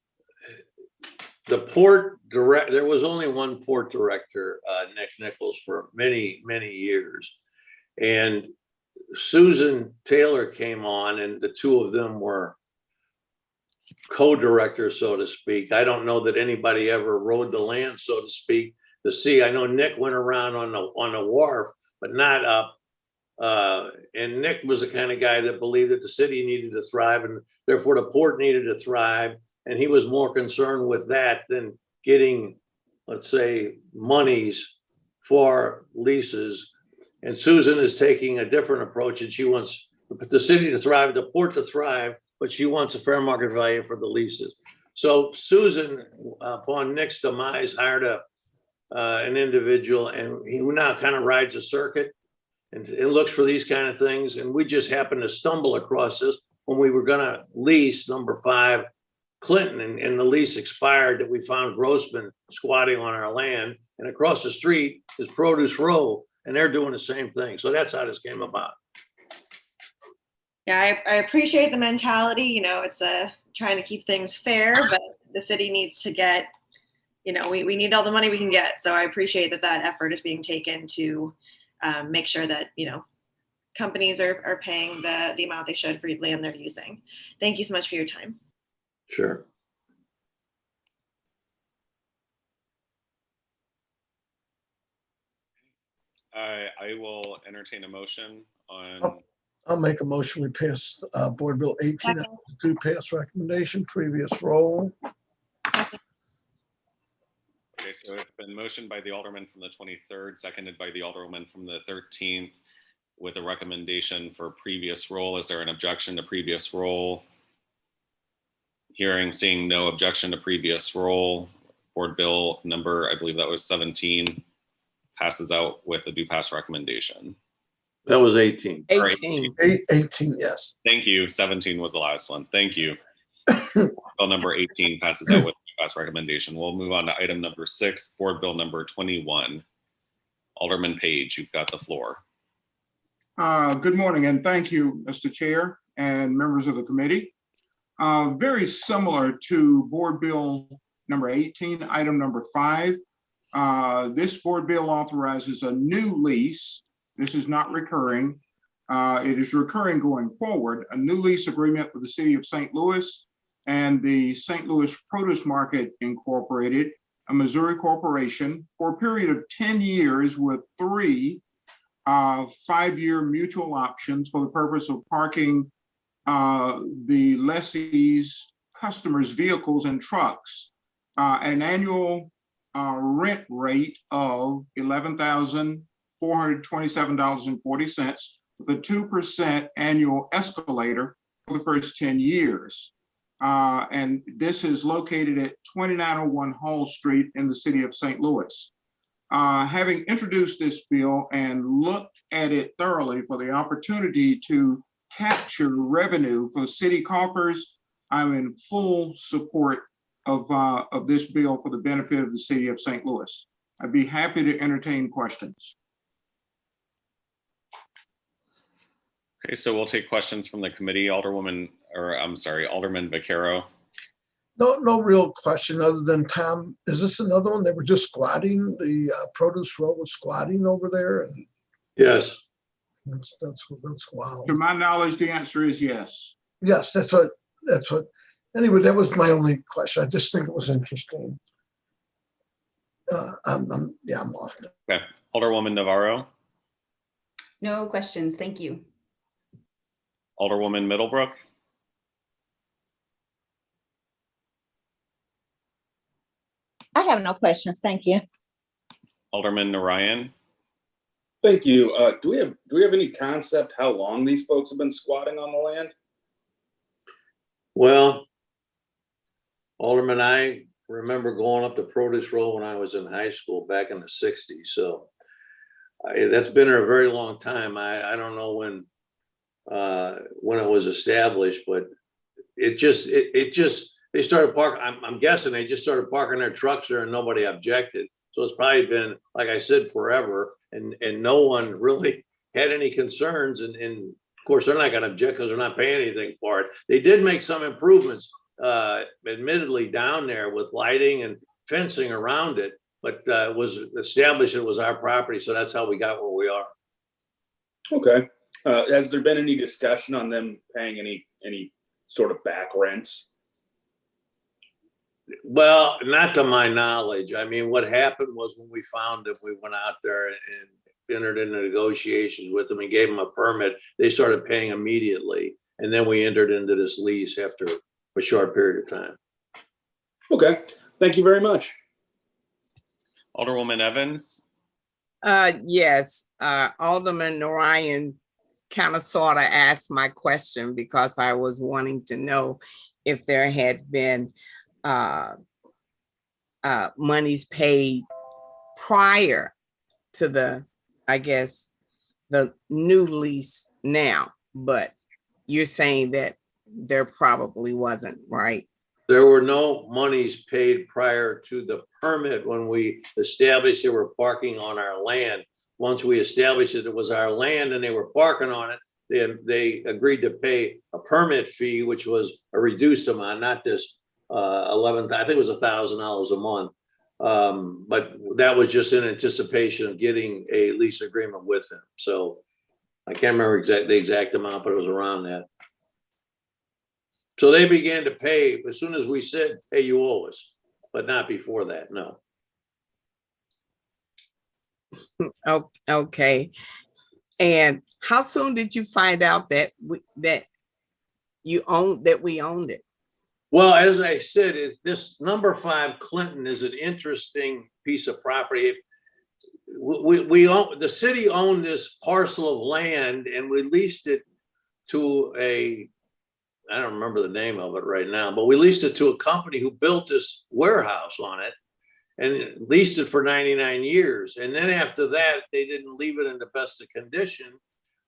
Speaker 12: the port direct, there was only one port director, Nick Nichols, for many, many years. And Susan Taylor came on and the two of them were co-directors, so to speak. I don't know that anybody ever rode the land, so to speak, to see. I know Nick went around on the wharf, but not up. And Nick was the kind of guy that believed that the city needed to thrive and therefore the port needed to thrive. And he was more concerned with that than getting, let's say, monies for leases. And Susan is taking a different approach, and she wants the city to thrive, the port to thrive, but she wants a fair market value for the leases. So Susan, upon Nick's demise, hired an individual, and he now kind of rides a circuit and looks for these kind of things. And we just happened to stumble across this when we were going to lease number 5 Clinton, and the lease expired, that we found Grossman squatting on our land, and across the street is Produce Row, and they're doing the same thing. So that's how this came about.
Speaker 11: Yeah, I appreciate the mentality. You know, it's trying to keep things fair, but the city needs to get, you know, we need all the money we can get. So I appreciate that effort is being taken to make sure that, you know, companies are paying the amount they should for land they're using. Thank you so much for your time.
Speaker 12: Sure.
Speaker 2: I will entertain a motion on.
Speaker 4: I'll make a motion. We pass Board Bill 18 to pass recommendation, previous roll.
Speaker 2: Okay, so it's been motioned by the Alderman from the 23rd, seconded by the Alderwoman from the 13th, with a recommendation for previous roll. Is there an objection to previous roll? Hearing, seeing no objection to previous roll, Board Bill number, I believe that was 17, passes out with a do pass recommendation.
Speaker 12: That was 18.
Speaker 10: 18.
Speaker 4: 18, yes.
Speaker 2: Thank you. 17 was the last one. Thank you. Bill number 18 passes out with a do pass recommendation. We'll move on to item number 6, Board Bill number 21. Alderman Page, you've got the floor.
Speaker 15: Good morning, and thank you, Mr. Chair and members of the committee. Very similar to Board Bill number 18, item number 5. This Board Bill authorizes a new lease This is not recurring. It is recurring going forward. A new lease agreement with the city of St. Louis and the St. Louis Produce Market Incorporated, a Missouri corporation, for a period of 10 years with 3 5-year mutual options for the purpose of parking the lessee's customers' vehicles and trucks. An annual rent rate of $11,427.40 with a 2% annual escalator for the first 10 years. And this is located at 2901 Hall Street in the city of St. Louis. Having introduced this bill and looked at it thoroughly for the opportunity to capture revenue for city coffers, I'm in full support of this bill for the benefit of the city of St. Louis. I'd be happy to entertain questions.
Speaker 2: Okay, so we'll take questions from the committee. Alderman Vaquero.
Speaker 4: No real question other than, Tom, is this another one? They were just squatting, the produce row was squatting over there? And
Speaker 12: Yes.
Speaker 4: that's wild.
Speaker 15: To my knowledge, the answer is yes.
Speaker 4: Yes, that's what, anyway, that was my only question. I just think it was interesting. I'm off.
Speaker 2: Okay, Alderwoman Navarro.
Speaker 1: No questions. Thank you.
Speaker 2: Alderwoman Middlebrook.
Speaker 8: I have no questions. Thank you.
Speaker 2: Alderman Narayan.
Speaker 9: Thank you. Do we have any concept how long these folks have been squatting on the land?
Speaker 12: Well, Alderman, I remember going up the produce row when I was in high school back in the 60s. So that's been there a very long time. I don't know when it was established, but it just they started parking. I'm guessing they just started parking their trucks there and nobody objected. So it's probably been, like I said, forever, and no one really had any concerns. And of course, they're not going to object because they're not paying anything for it. They did make some improvements, admittedly, down there with lighting and fencing around it, but it was established it was our property, so that's how we got where we are.
Speaker 9: Okay. Has there been any discussion on them paying any sort of back rents?
Speaker 12: Well, not to my knowledge. I mean, what happened was when we found them, we went out there and entered into negotiations with them and gave them a permit. They started paying immediately. And then we entered into this lease after a short period of time.
Speaker 9: Okay. Thank you very much.
Speaker 2: Alderwoman Evans.
Speaker 10: Yes, Alderman Narayan kind of sort of asked my question because I was wanting to know if there had been monies paid prior to the, I guess, the new lease now, but you're saying that there probably wasn't, right?
Speaker 12: There were no monies paid prior to the permit when we established they were parking on our land. Once we established that it was our land and they were parking on it, they agreed to pay a permit fee, which was a reduced amount, not this I think it was $1,000 a month. But that was just in anticipation of getting a lease agreement with them. So I can't remember the exact amount, but it was around that. So they began to pay as soon as we said, hey, you owe us, but not before that, no.
Speaker 10: Okay. And how soon did you find out that we owned it?
Speaker 12: Well, as I said, this number 5 Clinton is an interesting piece of property. We own, the city owned this parcel of land and we leased it to I don't remember the name of it right now, but we leased it to a company who built this warehouse on it and leased it for 99 years. And then after that, they didn't leave it in the best of condition.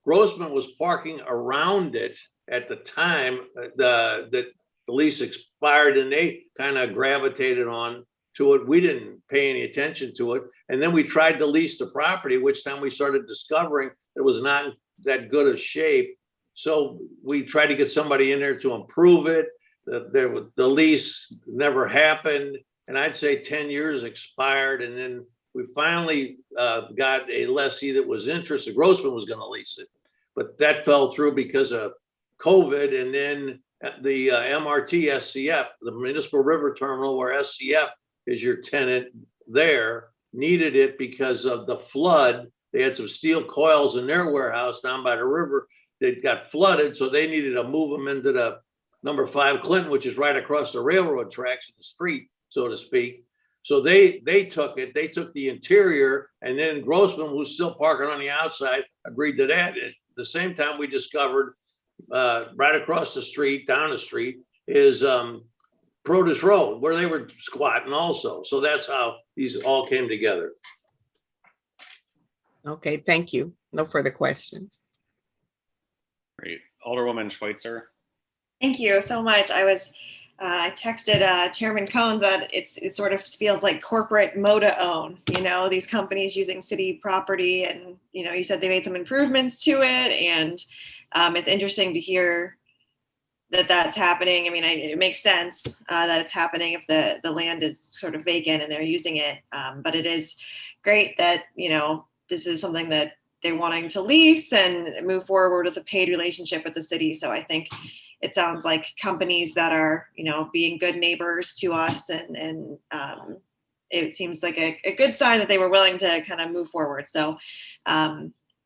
Speaker 12: Grossman was parking around it at the time that the lease expired, and they kind of gravitated on to it. We didn't pay any attention to it. And then we tried to lease the property, which time we started discovering it was not in that good of shape. So we tried to get somebody in there to improve it. The lease never happened. And I'd say 10 years expired. And then we finally got a lessee that was interested. Grossman was going to lease it, but that fell through because of COVID. And then the MRT SCF, the Municipal River Terminal, where SCF is your tenant there, needed it because of the flood. They had some steel coils in their warehouse down by the river that got flooded, so they needed to move them into the number 5 Clinton, which is right across the railroad tracks in the street, so to speak. So they took it. They took the interior, and then Grossman, who's still parking on the outside, agreed to that. At the same time, we discovered right across the street, down the street, is Produce Road, where they were squatting also. So that's how these all came together.
Speaker 10: Okay, thank you. No further questions.
Speaker 2: Great. Alderwoman Schweitzer.
Speaker 11: Thank you so much. I texted Chairman Cohn that it sort of feels like corporate MOTA own, these companies using city property, and, you said they made some improvements to it, and it's interesting to hear that that's happening. I mean, it makes sense that it's happening if the land is sort of vacant and they're using it, but it is great that, this is something that they're wanting to lease and move forward with a paid relationship with the city. So I think it sounds like companies that are, being good neighbors to us, and it seems like a good sign that they were willing to kind of move forward. So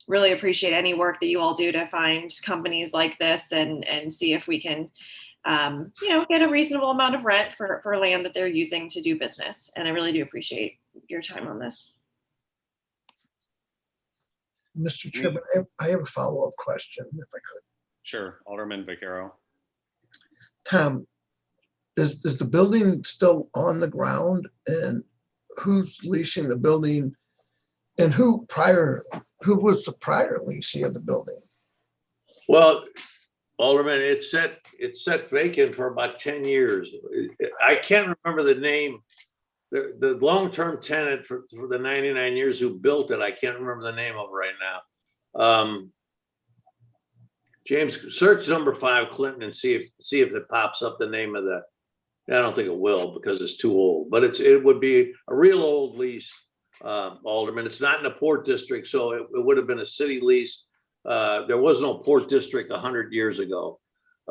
Speaker 11: really appreciate any work that you all do to find companies like this and see if we can, get a reasonable amount of rent for land that they're using to do business. And I really do appreciate your time on this.
Speaker 4: Mr. Chairman, I have a follow-up question, if I could.
Speaker 2: Sure, Alderman Vaquero.
Speaker 4: Tom, is the building still on the ground, and who's leasing the building, and who was the prior leasing of the building?
Speaker 12: Well, Alderman, it's set vacant for about 10 years. I can't remember the name. The long-term tenant for the 99 years who built it, I can't remember the name of it right now. James, search number 5 Clinton and see if it pops up the name of the. I don't think it will because it's too old, but it would be a real old lease, Alderman. It's not in a port district, so it would have been a city lease. There was no port district 100 years ago,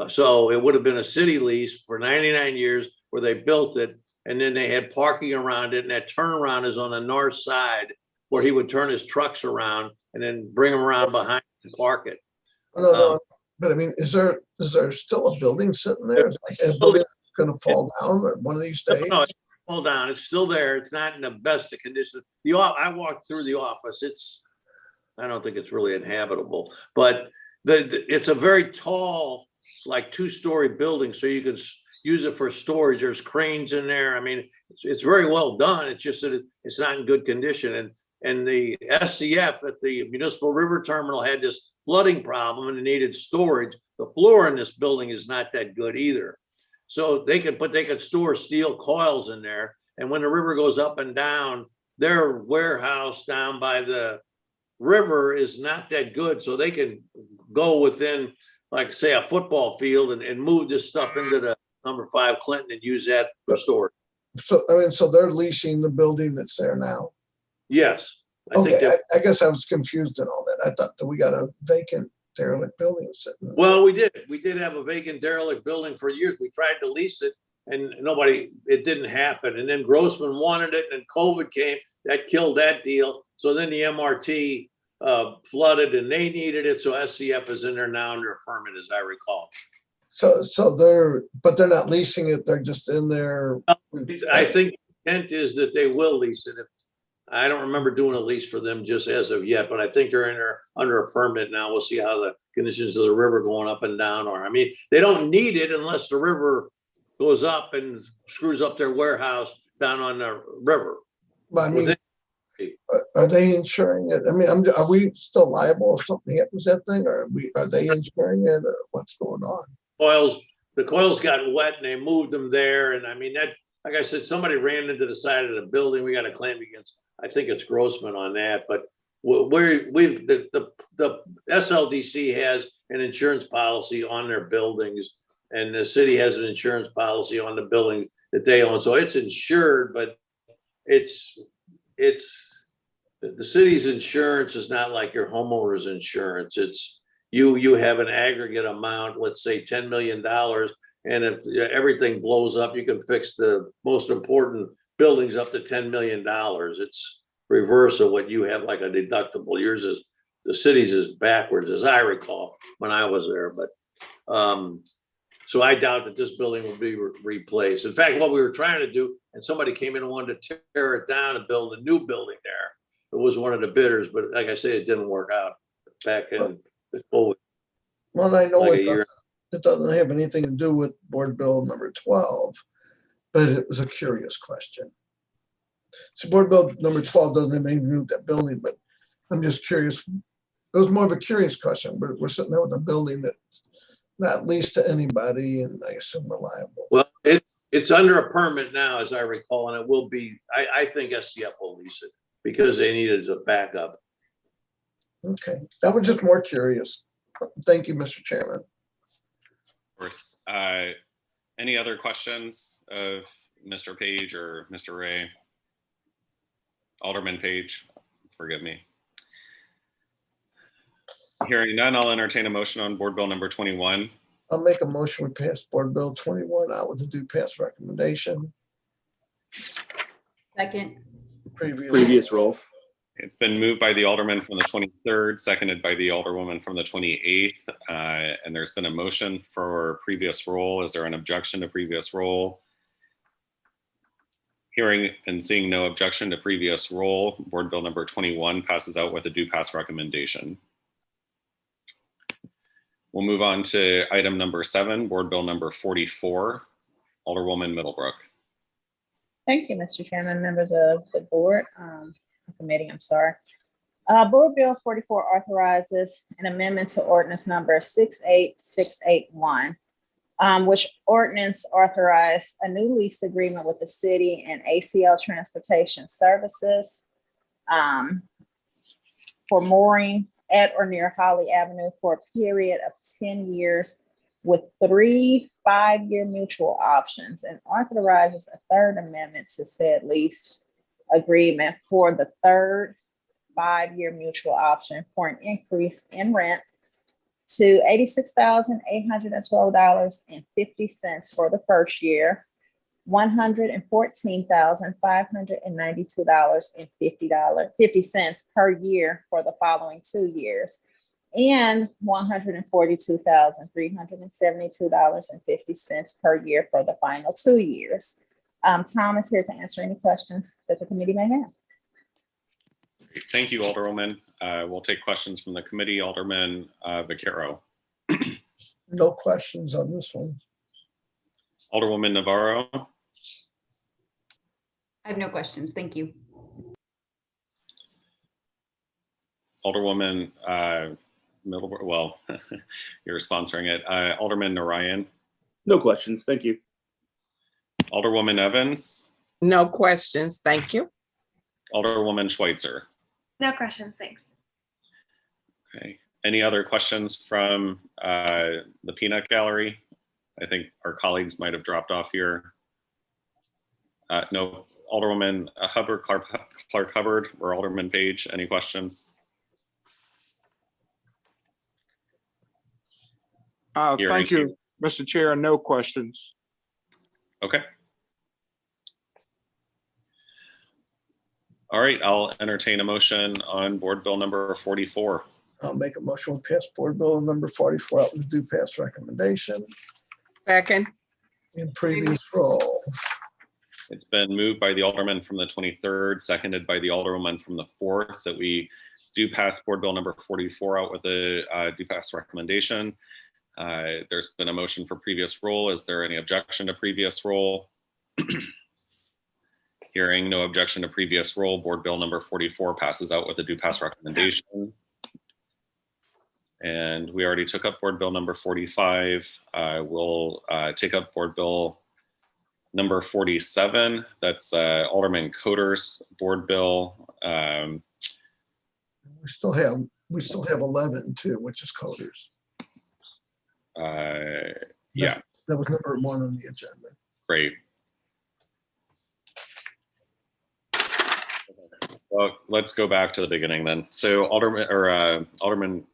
Speaker 12: so it would have been a city lease for 99 years where they built it. And then they had parking around it, and that turnaround is on the north side where he would turn his trucks around and then bring them around behind and park it.
Speaker 4: No, but I mean, is there still a building sitting there? Is like a building going to fall down one of these days?
Speaker 12: No, it's fall down. It's still there. It's not in the best of condition. I walked through the office. I don't think it's really inhabitable, but it's a very tall, like 2-story building, so you can use it for storage. There's cranes in there. I mean, it's very well done. It's just that it's not in good condition. And the SCF at the Municipal River Terminal had this flooding problem and it needed storage. The floor in this building is not that good either. So they could store steel coils in there. And when the river goes up and down, their warehouse down by the river is not that good. So they can go within, like, say, a football field and move this stuff into the number 5 Clinton and use that for storage.
Speaker 4: So, I mean, so they're leasing the building that's there now?
Speaker 12: Yes.
Speaker 4: I guess I was confused in all that. I thought that we got a vacant derelict building sitting there.
Speaker 12: Well, we did have a vacant derelict building for years. We tried to lease it and it didn't happen. And then Grossman wanted it and COVID came, that killed that deal. So then the MRT flooded and they needed it. So SCF is in there now under a permit, as I recall.
Speaker 4: So but they're not leasing it. They're just in there.
Speaker 12: I think the intent is that they will lease it. I don't remember doing a lease for them just as of yet, but I think they're in there under a permit now. We'll see how the conditions of the river going up and down are. I mean, they don't need it unless the river goes up and screws up their warehouse down on the river.
Speaker 4: I mean, are they insuring it? I mean, are we still liable if something happens to that thing, or are they insuring it, or what's going on?
Speaker 12: The coils got wet and they moved them there. And I mean, that, like I said, somebody ran into the side of the building. We got a claim against, I think it's Grossman on that, but the SLDC has an insurance policy on their buildings, and the city has an insurance policy on the building that they own. So it's insured, but it's the city's insurance is not like your homeowner's insurance. It's you have an aggregate amount, let's say $10 million. And if everything blows up, you can fix the most important buildings up to $10 million. It's reverse of what you have, like a deductible. Yours is, the city's is backwards, as I recall when I was there. But so I doubt that this building will be replaced. In fact, what we were trying to do, and somebody came in and wanted to tear it down and build a new building there. It was one of the bidders, but like I say, it didn't work out back in the COVID.
Speaker 4: Well, I know
Speaker 12: Like a
Speaker 4: it
Speaker 12: year.
Speaker 4: doesn't have anything to do with Board Bill number 12, but it was a curious question. So Board Bill number 12 doesn't have anything to do with that building, but I'm just curious. It was more of a curious question, but we're sitting there with a building that's not leased to anybody and I assume reliable.
Speaker 12: Well, it's under a permit now, as I recall, and it will be, I think SCF will lease it because they need it as a backup.
Speaker 4: Okay, that was just more curious. Thank you, Mr. Chairman.
Speaker 2: Of course. Any other questions of Mr. Page or Mr. Ray? Alderman Page, forgive me. Hearing none, I'll entertain a motion on Board Bill number 21.
Speaker 4: I'll make a motion to pass Board Bill 21 out with the due pass recommendation.
Speaker 1: Second.
Speaker 9: Previous roll.
Speaker 2: It's been moved by the Alderman from the 23rd, seconded by the Alderwoman from the 28th. And there's been a motion for previous roll. Is there an objection to previous roll? Hearing and seeing no objection to previous roll, Board Bill number 21 passes out with a due pass recommendation. We'll move on to item number 7, Board Bill number 44, Alderwoman Middlebrook.
Speaker 8: Thank you, Mr. Chairman, members of the board, committee, I'm sorry. Board Bill 44 authorizes an amendment to ordinance number 68681, which ordinance authorized a new lease agreement with the city and ACL Transportation Services for mooring at or near Holly Avenue for a period of 10 years with 3 5-year mutual options, and authorizes a third amendment to said lease agreement for the third 5-year mutual option for an increase in rent to $86,812.50 for the first year, $114,592.50 per year for the following 2 years, and $142,372.50 per year for the final 2 years. Tom is here to answer any questions that the committee may have.
Speaker 2: Great. Thank you, Alderwoman. We'll take questions from the committee. Alderman Vaquero.
Speaker 4: No questions on this one.
Speaker 2: Alderwoman Navarro.
Speaker 1: I have no questions. Thank you.
Speaker 2: Alderwoman Middlebrook, well, you're sponsoring it. Alderman Narayan.
Speaker 9: No questions. Thank you.
Speaker 2: Alderwoman Evans.
Speaker 10: No questions. Thank you.
Speaker 2: Alderwoman Schweitzer.
Speaker 11: No questions, thanks.
Speaker 2: Okay. Any other questions from the peanut gallery? I think our colleagues might have dropped off here. No. Alderwoman Hubbard, Clark Hubbard, or Alderman Page, any questions?
Speaker 15: Thank you, Mr. Chair. No questions.
Speaker 2: Okay. All right, I'll entertain a motion on Board Bill number 44.
Speaker 4: I'll make a motion to pass Board Bill number 44 out with due pass recommendation.
Speaker 10: Second.
Speaker 4: In previous roll.
Speaker 2: It's been moved by the Alderman from the 23rd, seconded by the Alderwoman from the 4th, that we do pass Board Bill number 44 out with a due pass recommendation. There's been a motion for previous roll. Is there any objection to previous roll? Hearing no objection to previous roll, Board Bill number 44 passes out with a due pass recommendation. And we already took up Board Bill number 45. We'll take up Board Bill number 47. That's Alderman Coder's Board Bill.
Speaker 4: We still have 11 too, which is Coder's.
Speaker 2: Yeah.
Speaker 4: That was number 1 on the agenda.
Speaker 2: Great. Well, let's go back to the beginning then. So Alderman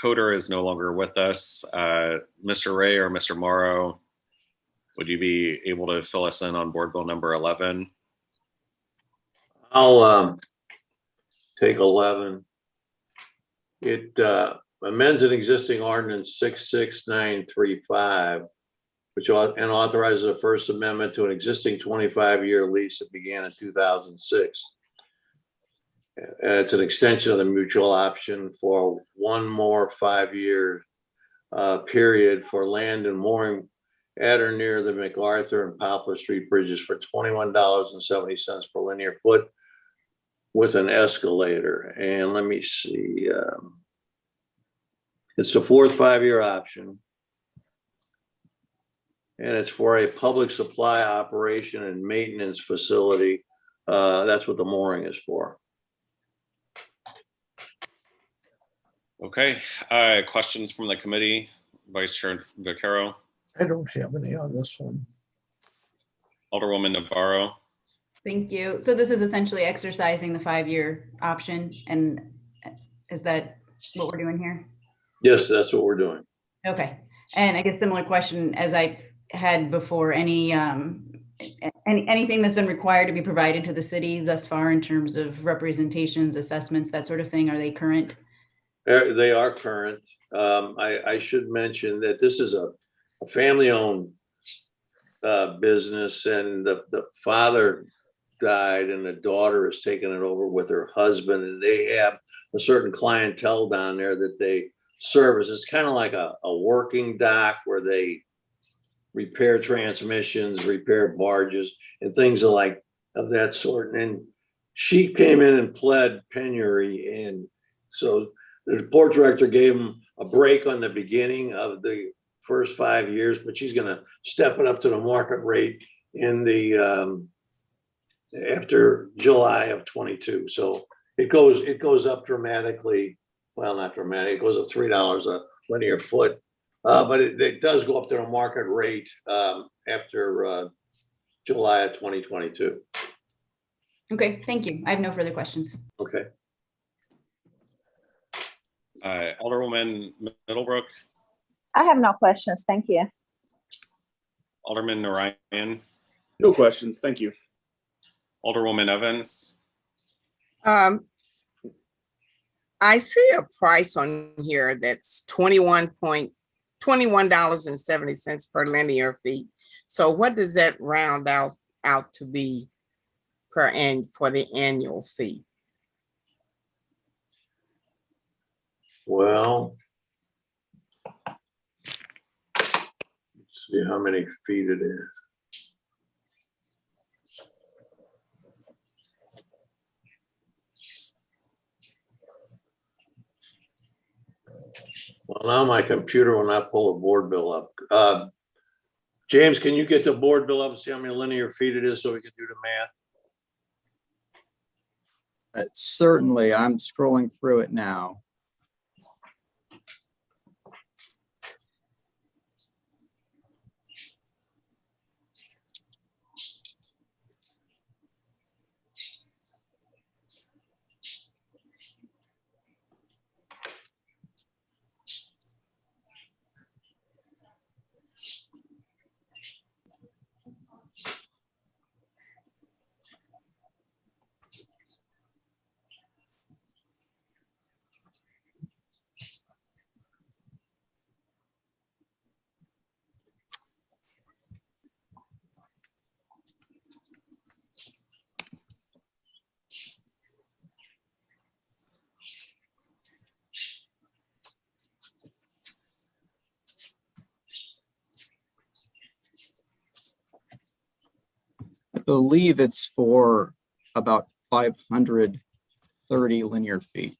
Speaker 2: Coder is no longer with us. Mr. Ray or Mr. Morrow, would you be able to fill us in on board bill number 11?
Speaker 12: I'll take 11. It amends an existing ordinance 66935, which authorizes a First Amendment to an existing 25-year lease that began in 2006. And it's an extension of the mutual option for one more 5-year period for land and mooring at or near the MacArthur and Poplar Street bridges for $21.70 per linear foot with an escalator. And let me see, it's the fourth 5-year option. And it's for a public supply operation and maintenance facility. That's what the mooring is for.
Speaker 2: Okay, questions from the committee? Vice Chair Vaquero,
Speaker 4: I don't have any on this one.
Speaker 2: Alderwoman Navarro.
Speaker 1: Thank you. So this is essentially exercising the 5-year option, and is that what we're doing here?
Speaker 12: Yes, that's what we're doing.
Speaker 1: Okay. And I guess similar question as I had before, anything that's been required to be provided to the city thus far in terms of representations, assessments, that sort of thing, are they current?
Speaker 12: They are current. I should mention that this is a family-owned business, and the father died and the daughter has taken it over with her husband, and they have a certain clientele down there that they service. It's kind of like a working dock where they repair transmissions, repair barges, and things of that sort. And she came in and pled penury, and so the port director gave him a break on the beginning of the first 5 years, but she's going to step it up to the market rate in the after July of 22. So it goes up dramatically. Well, not dramatic. It goes up $3 a linear foot, but it does go up to the market rate after July of 2022.
Speaker 1: Okay, thank you. I have no further questions.
Speaker 12: Okay.
Speaker 2: Alderwoman Middlebrook,
Speaker 8: I have no questions. Thank you.
Speaker 2: Alderman Narayan,
Speaker 9: No questions. Thank you.
Speaker 2: Alderwoman Evans,
Speaker 10: I see a price on here that's $21.70 per linear feet. So what does that round out to be for the annual fee?
Speaker 12: Well, let's see how many feet it is. Well, now my computer will not pull a board bill up. James, can you get the board bill up and see how many linear feet it is so we can do the math?
Speaker 13: Certainly, I'm scrolling through it now. I believe it's for about 530 linear feet.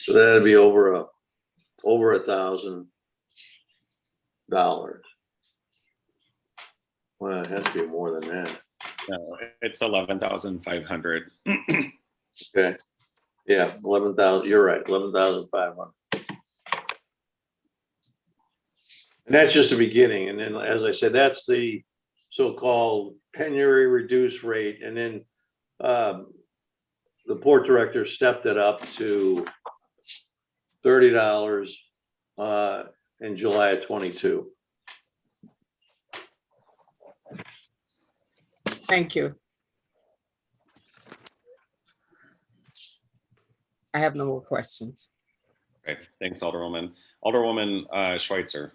Speaker 12: So that'd be over 1,000. Well, it has to be more than that.
Speaker 2: No, it's 11,500.
Speaker 12: Okay. Yeah, 11,000, you're right, 11,500. And that's just the beginning. And then, as I said, that's the so-called penury reduced rate. And then the port director stepped it up to $30 in July of 22.
Speaker 10: Thank you. I have no more questions.
Speaker 2: Okay, thanks, Alderwoman. Alderwoman Schweitzer.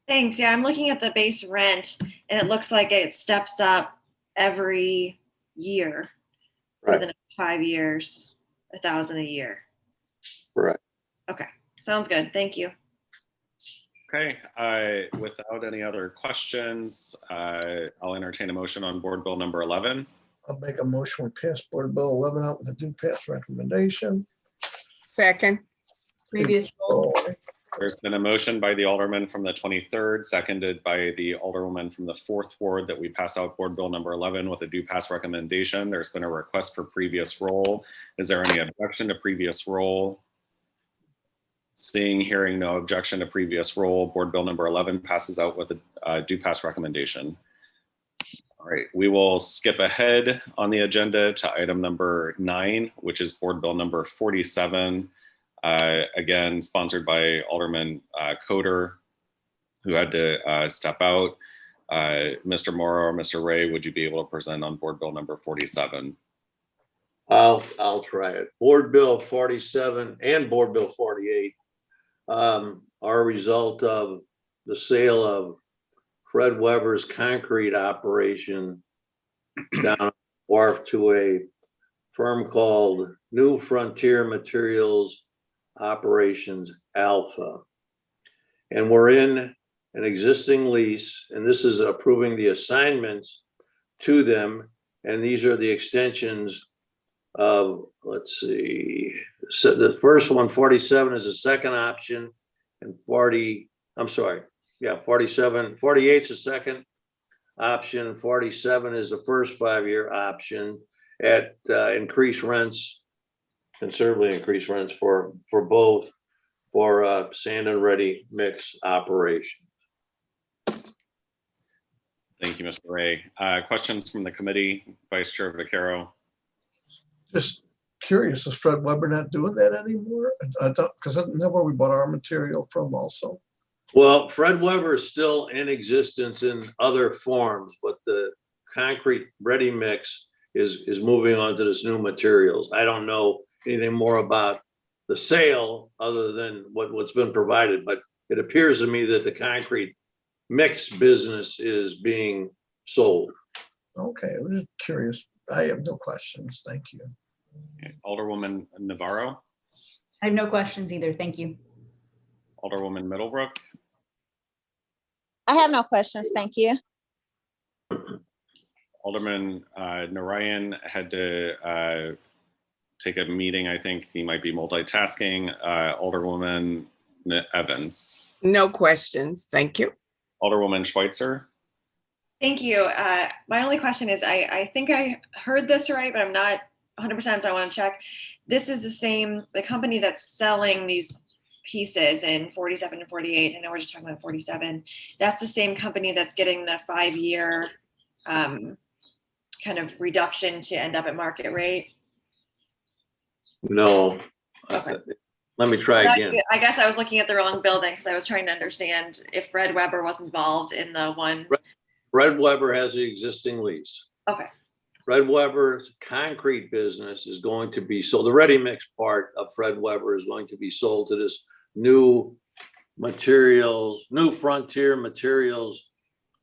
Speaker 11: Thanks. Yeah, I'm looking at the base rent and it looks like it steps up every year for the next 5 years, 1,000 a year.
Speaker 12: Right.
Speaker 11: Okay, sounds good. Thank you.
Speaker 2: Okay, without any other questions, I'll entertain a motion on Board Bill number 11.
Speaker 4: I'll make a motion to pass Board Bill 11 out with a due pass recommendation.
Speaker 10: Second.
Speaker 1: Previous roll.
Speaker 2: There's been a motion by the Alderman from the 23rd, seconded by the Alderwoman from the 4th Ward that we pass out Board Bill number 11 with a due pass recommendation. There's been a request for previous roll. Is there any objection to previous roll? Seeing, hearing no objection to previous roll, Board Bill number 11 passes out with a due pass recommendation. All right, we will skip ahead on the agenda to item number 9, which is Board Bill number 47. Again, sponsored by Alderman Coder, who had to step out. Mr. Morrow or Mr. Ray, would you be able to present on Board Bill number 47?
Speaker 12: I'll try it. Board Bill 47 and Board Bill 48 are a result of the sale of Fred Weber's concrete operation down wharf to a firm called New Frontier Materials Operations Alpha. And we're in an existing lease, and this is approving the assignments to them. And these are the extensions of, let's see, so the first one, 47 is a second option, and 48 is a second option, 47 is the first 5-year option at increased rents, considerably increased rents for both, for sand and ready mix operation.
Speaker 2: Thank you, Mr. Ray. Questions from the committee, Vice Chair Vaccaro?
Speaker 4: Just curious, is Fred Weber not doing that anymore? I thought, because that's where we bought our material from also.
Speaker 12: Well, Fred Weber is still in existence in other forms, but the concrete ready mix is moving on to this new materials. I don't know anything more about the sale other than what's been provided, but it appears to me that the concrete mix business is being sold.
Speaker 4: Okay, I was just curious. I have no questions. Thank you.
Speaker 2: Okay. Alderwoman Navarro?
Speaker 1: I have no questions either. Thank you.
Speaker 2: Alderwoman Middlebrook?
Speaker 8: I have no questions. Thank you.
Speaker 2: Alderman Narayan had to take a meeting. I think he might be multitasking. Alderwoman Evans?
Speaker 10: No questions. Thank you.
Speaker 2: Alderwoman Schweitzer?
Speaker 11: Thank you. My only question is, I think I heard this right, but I'm not 100%, so I want to check. This is the company that's selling these pieces in 47 and 48. I know we're just talking about 47. That's the same company that's getting the 5-year kind of reduction to end up at market rate?
Speaker 12: No.
Speaker 11: Okay.
Speaker 12: Let me try again.
Speaker 11: I guess I was looking at the wrong building because I was trying to understand if Fred Weber was involved in the one.
Speaker 12: Fred Weber has the existing lease.
Speaker 11: Okay.
Speaker 12: Fred Weber's concrete business is going to be sold. The ready mix part of Fred Weber is going to be sold to this new materials, New Frontier Materials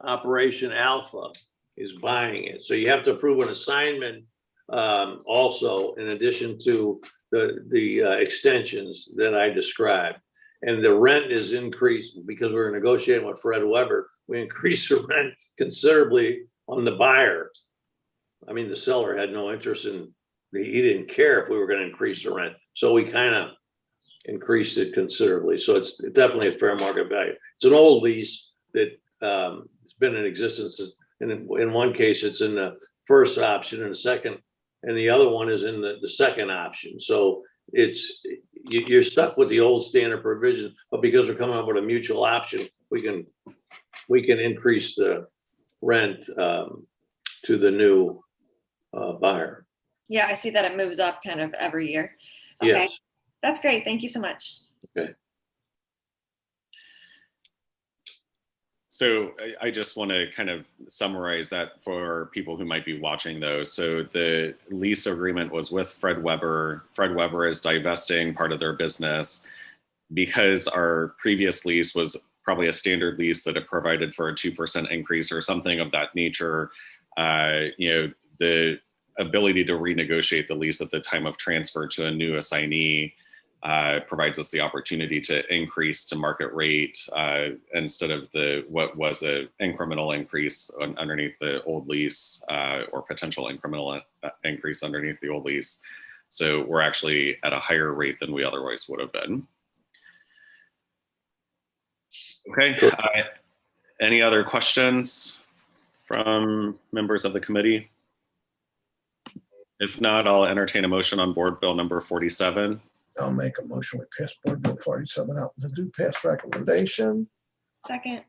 Speaker 12: Operation Alpha is buying it. So you have to approve an assignment also in addition to the extensions that I described. And the rent is increased because we're negotiating with Fred Weber. We increased the rent considerably on the buyer. I mean, the seller had no interest in, he didn't care if we were going to increase the rent. So we kind of increased it considerably. So it's definitely a fair market value. It's an old lease, that has been in existence. And in one case, it's in the first option, and the second, and the other one is in the second option. So you're stuck with the old standard provision, but because we're coming up with a mutual option, we can increase the rent to the new buyer.
Speaker 11: Yeah, I see that it moves up kind of every year. Okay,
Speaker 12: Yes.
Speaker 11: that's great. Thank you so much.
Speaker 12: Okay.
Speaker 2: So I just want to kind of summarize that for people who might be watching those. So the lease agreement was with Fred Weber. Fred Weber is divesting part of their business because our previous lease was probably a standard lease that it provided for a 2% increase or something of that nature. The ability to renegotiate the lease at the time of transfer to a new assignee provides us the opportunity to increase to market rate instead of what was an incremental increase underneath the old lease or potential incremental increase underneath the old lease. So we're actually at a higher rate than we otherwise would have been. Okay. Any other questions from members of the committee? If not, I'll entertain a motion on board bill number 47.
Speaker 4: I'll make a motion. We pass board bill 47 out with the due pass recommendation.
Speaker 11: Second.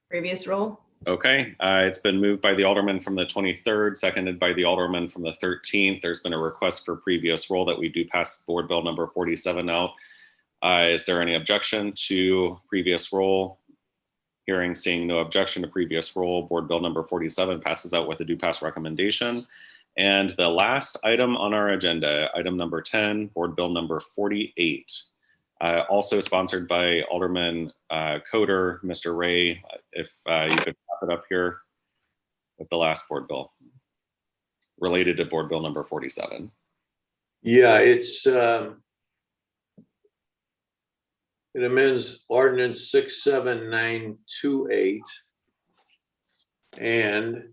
Speaker 1: Previous roll.
Speaker 2: Okay, it's been moved by the alderman from the 23rd, seconded by the alderman from the 13th. There's been a request for previous roll that we do pass board bill number 47 out. Is there any objection to previous roll? Hearing, seeing no objection to previous roll, board bill number 47 passes out with a due pass recommendation. And the last item on our agenda, item number 10, board bill number 48, also sponsored by Alderman Coder. Mr. Ray, if you could wrap it up here with the last board bill related to board bill number 47.
Speaker 12: Yeah, it amends ordinance 67928, and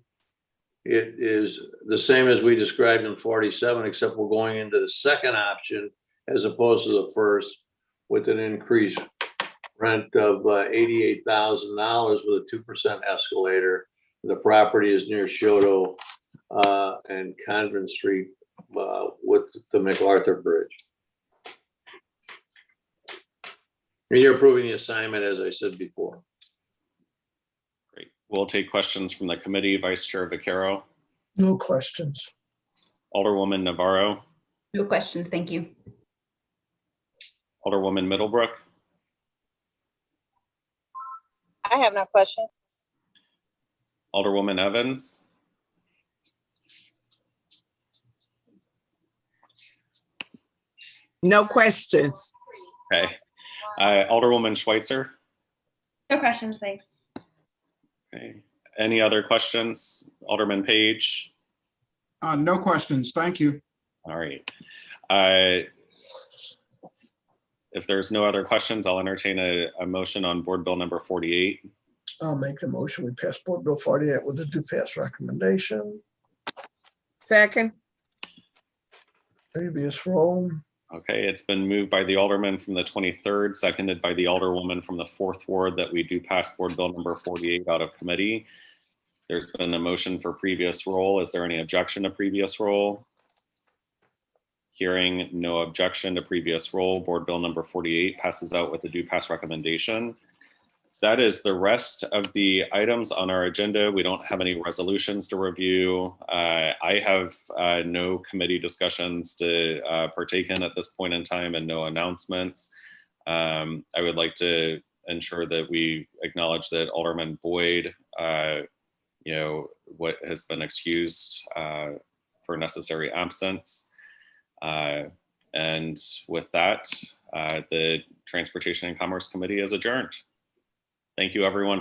Speaker 12: it is the same as we described in 47, except we're going into the second option as opposed to the first, with an increased rent of $88,000 with a 2% escalator. The property is near Shoto and Convent Street with the MacArthur Bridge. And you're approving the assignment, as I said before.
Speaker 2: Great. We'll take questions from the committee. Vice Chair Vaquero.
Speaker 4: No questions.
Speaker 2: Alderwoman Navarro.
Speaker 1: No questions. Thank you.
Speaker 2: Alderwoman Middlebrook.
Speaker 8: I have no question.
Speaker 2: Alderwoman Evans.
Speaker 10: No questions.
Speaker 2: Okay. Alderwoman Schweitzer.
Speaker 11: No questions, thanks.
Speaker 2: Okay. Any other questions? Alderman Page.
Speaker 15: No questions, thank you.
Speaker 2: All right. If there's no other questions, I'll entertain a motion on board bill number 48.
Speaker 4: I'll make the motion. We pass board bill 48 with a due pass recommendation.
Speaker 10: Second.
Speaker 4: Previous roll.
Speaker 2: Okay, it's been moved by the alderman from the 23rd, seconded by the alderwoman from the 4th ward that we do pass board bill number 48 out of committee. There's been a motion for previous roll. Is there any objection to previous roll? Hearing no objection to previous roll, board bill number 48 passes out with a due pass recommendation. That is the rest of the items on our agenda. We don't have any resolutions to review. I have no committee discussions to partake in at this point in time and no announcements. I would like to ensure that we acknowledge that Alderman Boyd, what has been excused for necessary absence. And with that, the Transportation and Commerce Committee is adjourned. Thank you, everyone.